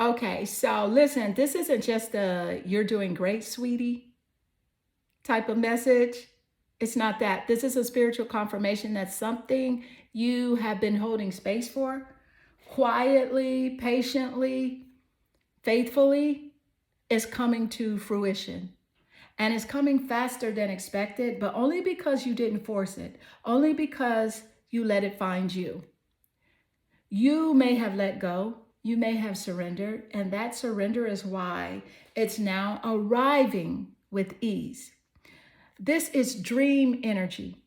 Okay, so listen, this isn't just a "you're doing great, sweetie" type of message. It's not that. This is a spiritual confirmation that something you have been holding space for, quietly, patiently, faithfully, is coming to fruition. And it's coming faster than expected, but only because you didn't force it, only because you let it find you. You may have let go, you may have surrendered, and that surrender is why it's now arriving with ease. This is dream energy,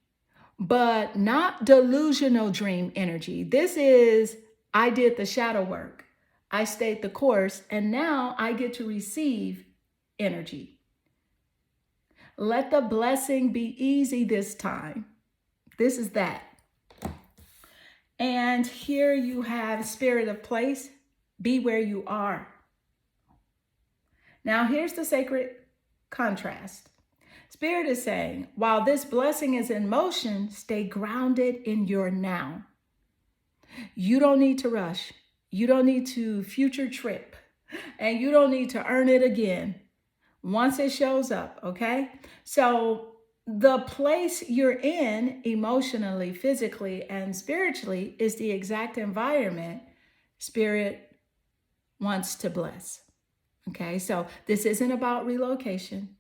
but not delusional dream energy. This is, I did the shadow work, I stayed the course, and now I get to receive energy. Let the blessing be easy this time. This is that. And here you have Spirit of Place. Be where you are. Now here's the sacred contrast. Spirit is saying, while this blessing is in motion, stay grounded in your now. You don't need to rush. You don't need to future trip. And you don't need to earn it again once it shows up, okay? So the place you're in emotionally, physically, and spiritually is the exact environment Spirit wants to bless, okay? So this isn't about relocation.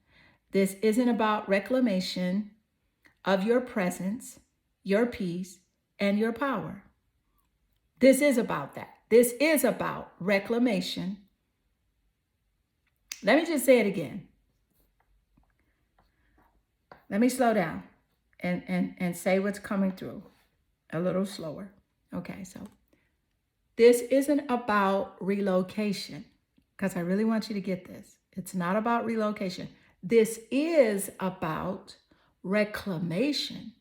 This isn't about reclamation of your presence, your peace, and your power. This is about that. This is about reclamation. Let me just say it again. Let me slow down and say what's coming through a little slower. Okay, so this isn't about relocation, because I really want you to get this. It's not about relocation. This is about reclamation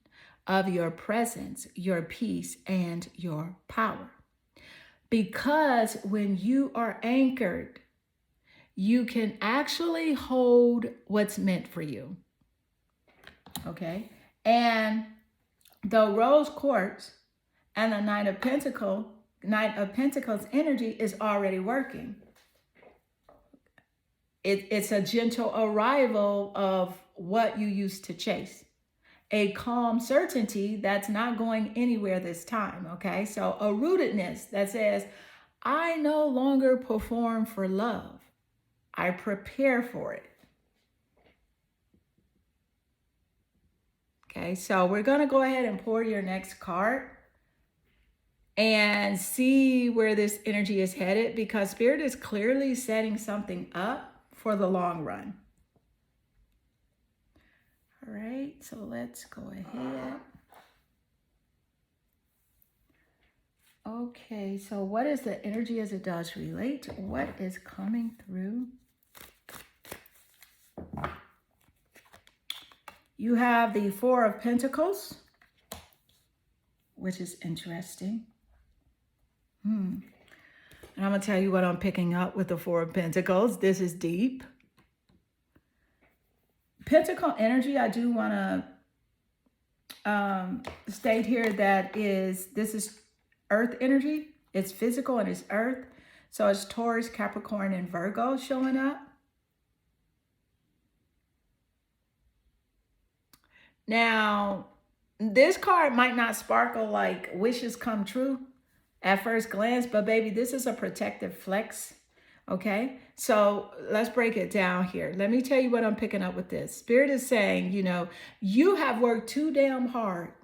of your presence, your peace, and your power. Because when you are anchored, you can actually hold what's meant for you. Okay? And the Rose Quartz and the Knight of Pentacles energy is already working. It's a gentle arrival of what you used to chase. A calm certainty that's not going anywhere this time, okay? So a rootedness that says, I no longer perform for love. I prepare for it. Okay, so we're going to go ahead and pour your next card and see where this energy is headed, because Spirit is clearly setting something up for the long run. All right, so let's go ahead. Okay, so what is the energy as it does relate to what is coming through? You have the Four of Pentacles, which is interesting. And I'm going to tell you what I'm picking up with the Four of Pentacles. This is deep. Pentacle energy, I do want to state here that this is Earth energy. It's physical and it's Earth. So it's Taurus, Capricorn, and Virgo showing up. Now, this card might not sparkle like wishes come true at first glance, but baby, this is a protective flex, okay? So let's break it down here. Let me tell you what I'm picking up with this. Spirit is saying, you have worked too damn hard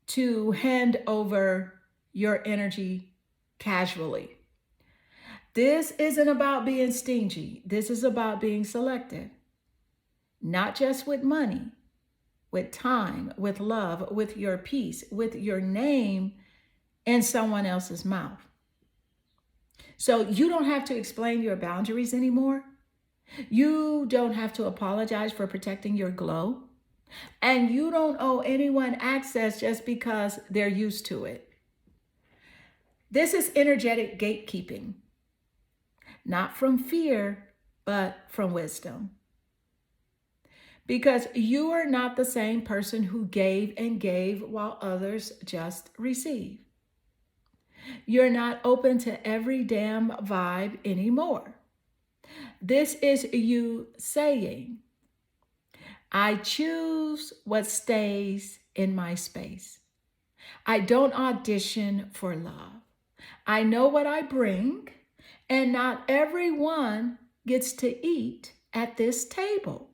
to hand over your energy casually. This isn't about being stingy. This is about being selective, not just with money, with time, with love, with your peace, with your name in someone else's mouth. So you don't have to explain your boundaries anymore. You don't have to apologize for protecting your glow. And you don't owe anyone access just because they're used to it. This is energetic gatekeeping, not from fear, but from wisdom. Because you are not the same person who gave and gave while others just received. You're not open to every damn vibe anymore. This is you saying, I choose what stays in my space. I don't audition for love. I know what I bring, and not everyone gets to eat at this table.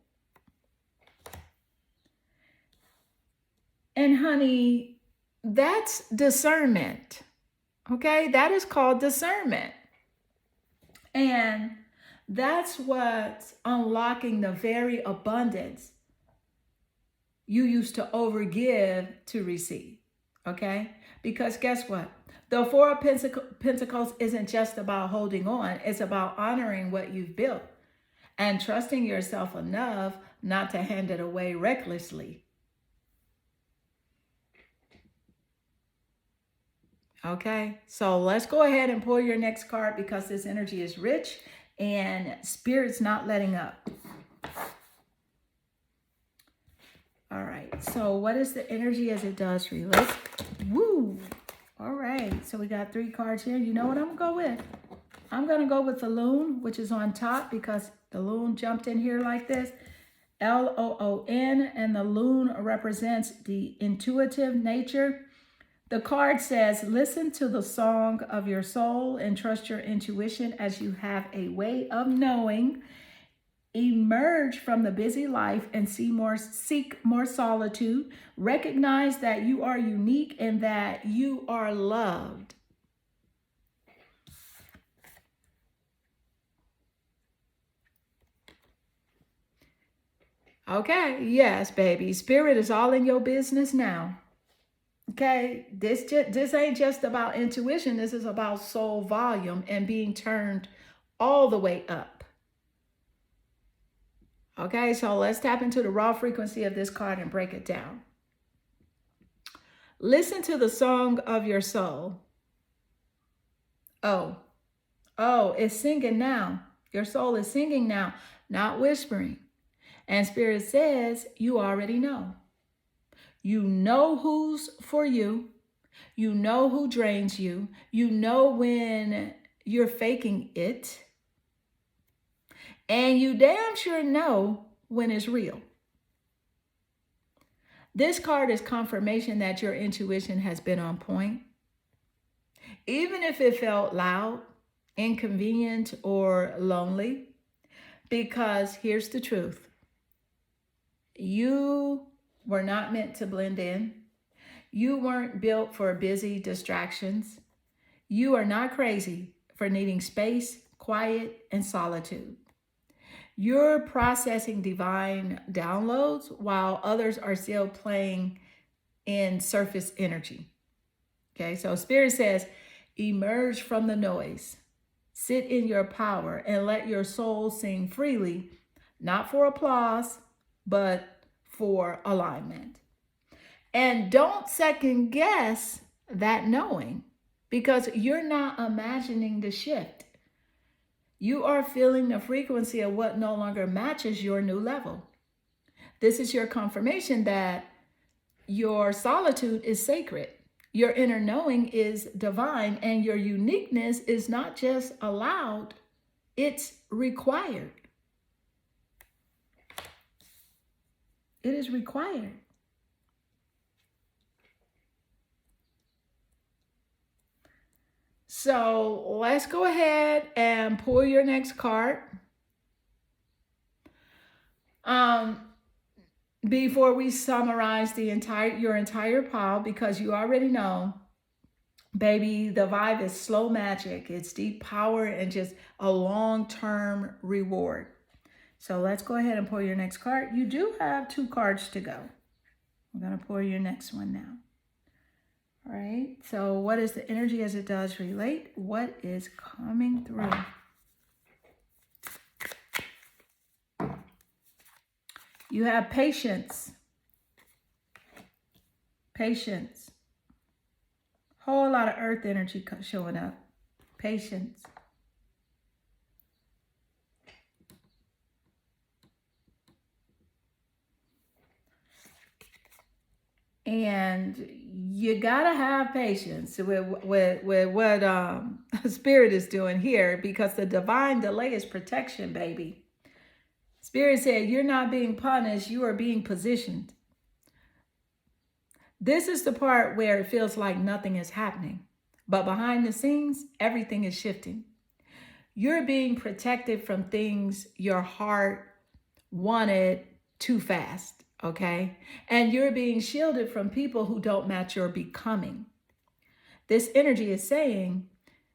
And honey, that's discernment. Okay, that is called discernment. And that's what's unlocking the very abundance you used to overgive to receive. Okay, because guess what? The Four of Pentacles isn't just about holding on, it's about honoring what you've built and trusting yourself enough not to hand it away recklessly. Okay, so let's go ahead and pull your next card because this energy is rich and Spirit's not letting up. All right, so what is the energy as it does for you? Woo! All right, so we got 3 cards here. You know what I'm gonna go with? I'm gonna go with the Loon, which is on top because the Loon jumped in here like this. L-O-O-N, and the Loon represents the intuitive nature. The card says, listen to the song of your soul and trust your intuition as you have a way of knowing. Emerge from the busy life and seek more solitude. Recognize that you are unique and that you are loved. Okay, yes, baby. Spirit is all in your business now. Okay, this ain't just about intuition. This is about soul volume and being turned all the way up. Okay, so let's tap into the raw frequency of this card and break it down. Listen to the song of your soul. Oh, it's singing now. Your soul is singing now, not whispering. And Spirit says, you already know. You know who's for you. You know who drains you. You know when you're faking it. And you damn sure know when it's real. This card is confirmation that your intuition has been on point. Even if it felt loud, inconvenient, or lonely. Because here's the truth. You were not meant to blend in. You weren't built for busy distractions. You are not crazy for needing space, quiet, and solitude. You're processing divine downloads while others are still playing in surface energy. Okay, so Spirit says, emerge from the noise. Sit in your power and let your soul sing freely, not for applause, but for alignment. And don't second guess that knowing, because you're not imagining the shift. You are feeling the frequency of what no longer matches your new level. This is your confirmation that your solitude is sacred. Your inner knowing is divine, and your uniqueness is not just allowed, it's required. It is required. So let's go ahead and pull your next card. Before we summarize your entire pile, because you already know, baby, the vibe is slow magic. It's deep power and just a long-term reward. So let's go ahead and pull your next card. You do have 2 cards to go. We're going to pour your next one now. All right. So what is the energy as it does relate? What is coming through? You have patience. Patience. Whole lot of earth energy showing up. Patience. And you gotta have patience with what Spirit is doing here, because the divine delay is protection, baby. Spirit said you're not being punished, you are being positioned. This is the part where it feels like nothing is happening, but behind the scenes, everything is shifting. You're being protected from things your heart wanted too fast. Okay? And you're being shielded from people who don't match your becoming. This energy is saying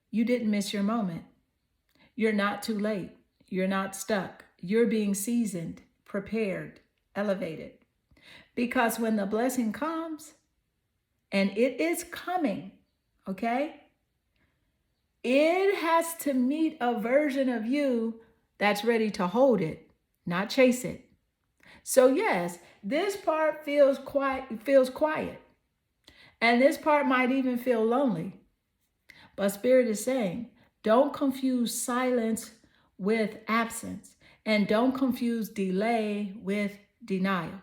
you didn't miss your moment. You're not too late. You're not stuck. You're being seasoned, prepared, elevated. Because when the blessing comes, and it is coming, okay? It has to meet a version of you that's ready to hold it, not chase it. So yes, this part feels quiet. And this part might even feel lonely. But Spirit is saying, don't confuse silence with absence. And don't confuse delay with denial.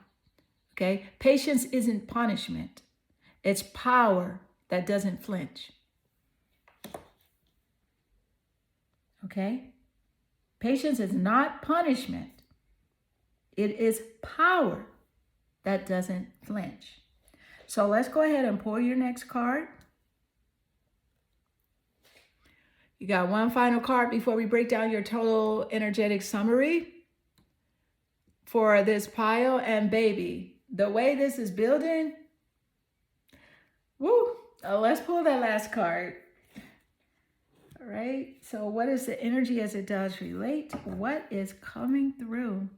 Okay? Patience isn't punishment. It's power that doesn't flinch. Okay? Patience is not punishment. It is power that doesn't flinch. So let's go ahead and pull your next card. You got one final card before we break down your total energetic summary for this pile. And baby, the way this is building, woo! Let's pull that last card. All right. So what is the energy as it does relate? What is coming through?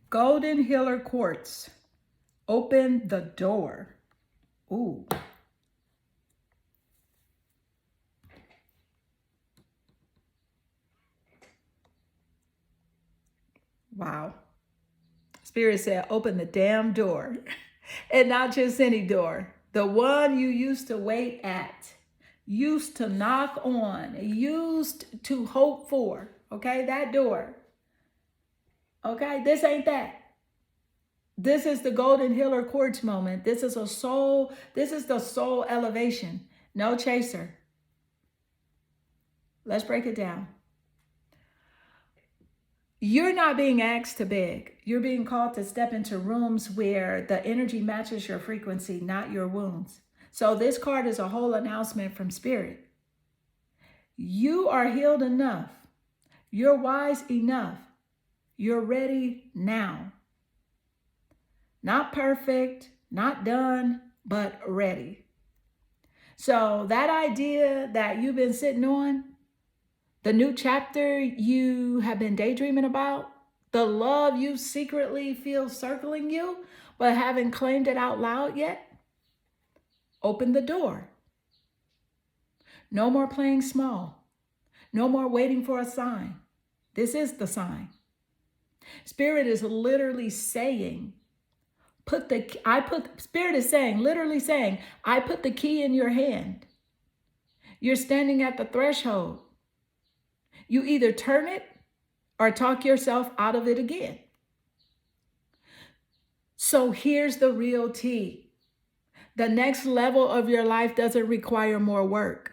Golden Healer Quartz. Open the door. Ooh. Wow. Spirit said, open the damn door. And not just any door. The one you used to wait at, used to knock on, used to hope for. Okay, that door. Okay, this ain't that. This is the Golden Healer Quartz moment. This is the soul elevation. No chaser. Let's break it down. You're not being asked to beg. You're being called to step into rooms where the energy matches your frequency, not your wounds. So this card is a whole announcement from Spirit. You are healed enough. You're wise enough. You're ready now. Not perfect, not done, but ready. So that idea that you've been sitting on, the new chapter you have been daydreaming about, the love you secretly feel circling you, but haven't claimed it out loud yet, open the door. No more playing small. No more waiting for a sign. This is the sign. Spirit is literally saying, Spirit is saying, literally saying, I put the key in your hand. You're standing at the threshold. You either turn it or talk yourself out of it again. So here's the real tea. The next level of your life doesn't require more work.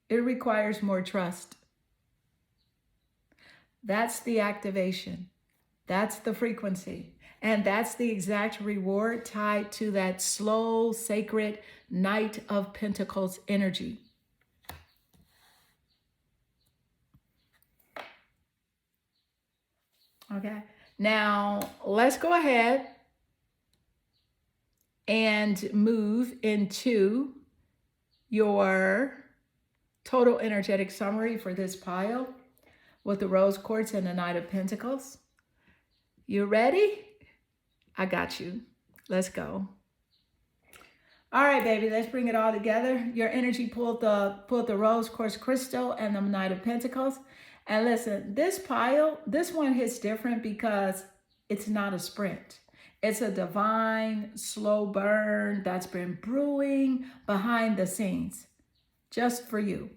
It requires more trust. That's the activation. That's the frequency. And that's the exact reward tied to that slow, sacred Knight of Pentacles energy. Okay. Now, let's go ahead and move into your total energetic summary for this pile with the rose quartz and the Knight of Pentacles. You ready? I got you. Let's go. All right, baby, let's bring it all together. Your energy pulled the rose quartz crystal and the Knight of Pentacles. And listen, this pile, this one hits different because it's not a sprint. It's a divine slow burn that's been brewing behind the scenes just for you.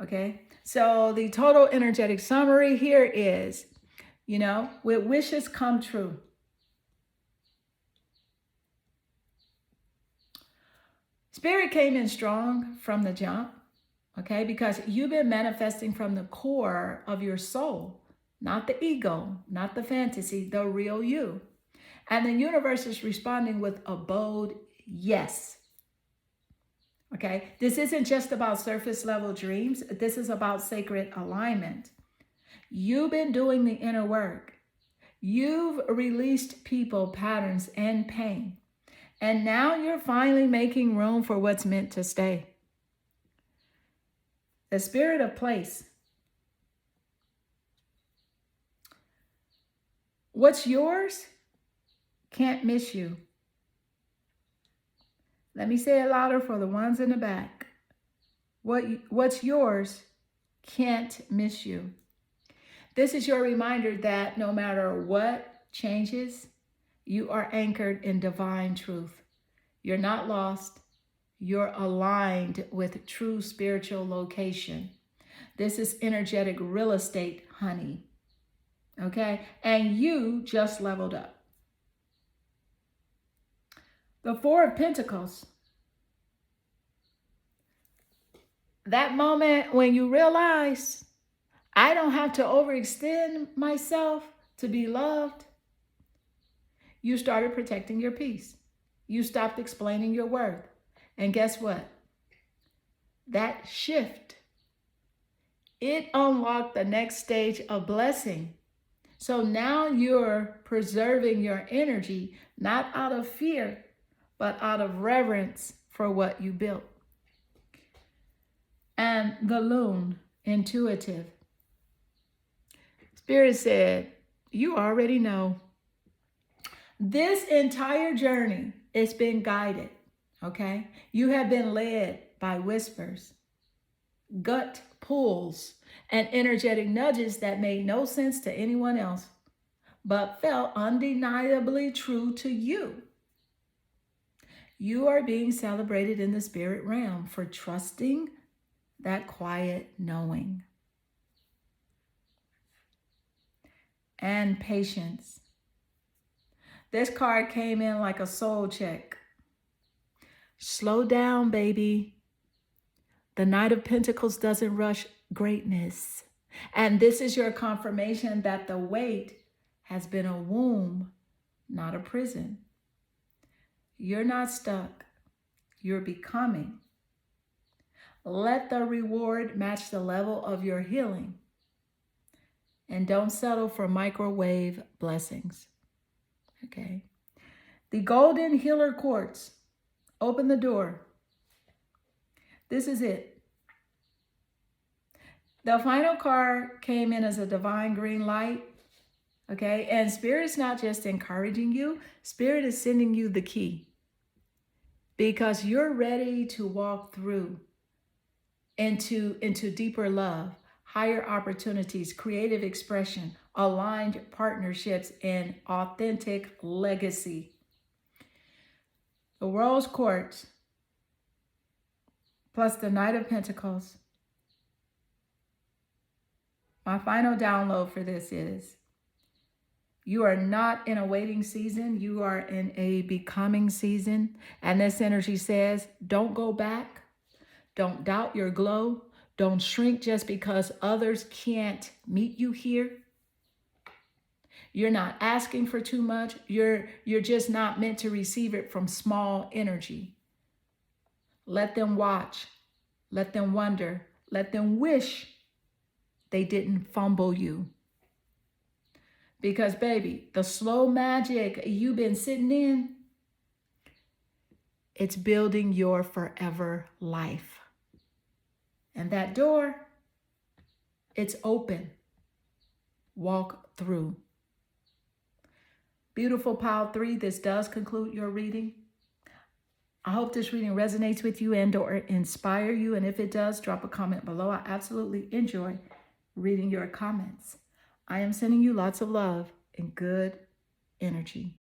Okay, so the total energetic summary here is, with wishes come true. Spirit came in strong from the jump, okay, because you've been manifesting from the core of your soul, not the ego, not the fantasy, the real you. And the universe is responding with a bold yes. Okay, this isn't just about surface level dreams. This is about sacred alignment. You've been doing the inner work. You've released people, patterns, and pain. And now you're finally making room for what's meant to stay. The spirit of place. What's yours can't miss you. Let me say it louder for the ones in the back. What's yours can't miss you. This is your reminder that no matter what changes, you are anchored in divine truth. You're not lost. You're aligned with true spiritual location. This is energetic real estate, honey. Okay? And you just leveled up. The Four of Pentacles. That moment when you realize, I don't have to overextend myself to be loved. You started protecting your peace. You stopped explaining your worth. And guess what? That shift, it unlocked the next stage of blessing. So now you're preserving your energy, not out of fear, but out of reverence for what you built. And the Loon, intuitive. Spirit said, you already know. This entire journey, it's been guided, okay? You have been led by whispers, gut pulls, and energetic nudges that made no sense to anyone else, but felt undeniably true to you. You are being celebrated in the spirit realm for trusting that quiet knowing. And patience. This card came in like a soul check. Slow down, baby. The Knight of Pentacles doesn't rush greatness. And this is your confirmation that the wait has been a womb, not a prison. You're not stuck. You're becoming. Let the reward match the level of your healing. And don't settle for microwave blessings. Okay. The Golden Healer Quartz. Open the door. This is it. The final card came in as a divine green light. Okay. And Spirit's not just encouraging you. Spirit is sending you the key. Because you're ready to walk through into deeper love, higher opportunities, creative expression, aligned partnerships, and authentic legacy. The Rose Quartz plus the Knight of Pentacles. My final download for this is, you are not in a waiting season. You are in a becoming season. And this energy says, don't go back. Don't doubt your glow. Don't shrink just because others can't meet you here. You're not asking for too much. You're just not meant to receive it from small energy. Let them watch. Let them wonder. Let them wish they didn't fumble you. Because, baby, the slow magic you've been sitting in, it's building your forever life. And that door, it's open. Walk through. Beautiful Pile 3, this does conclude your reading. I hope this reading resonates with you and or inspire you. And if it does, drop a comment below. I absolutely enjoy reading your comments. I am sending you lots of love and good energy.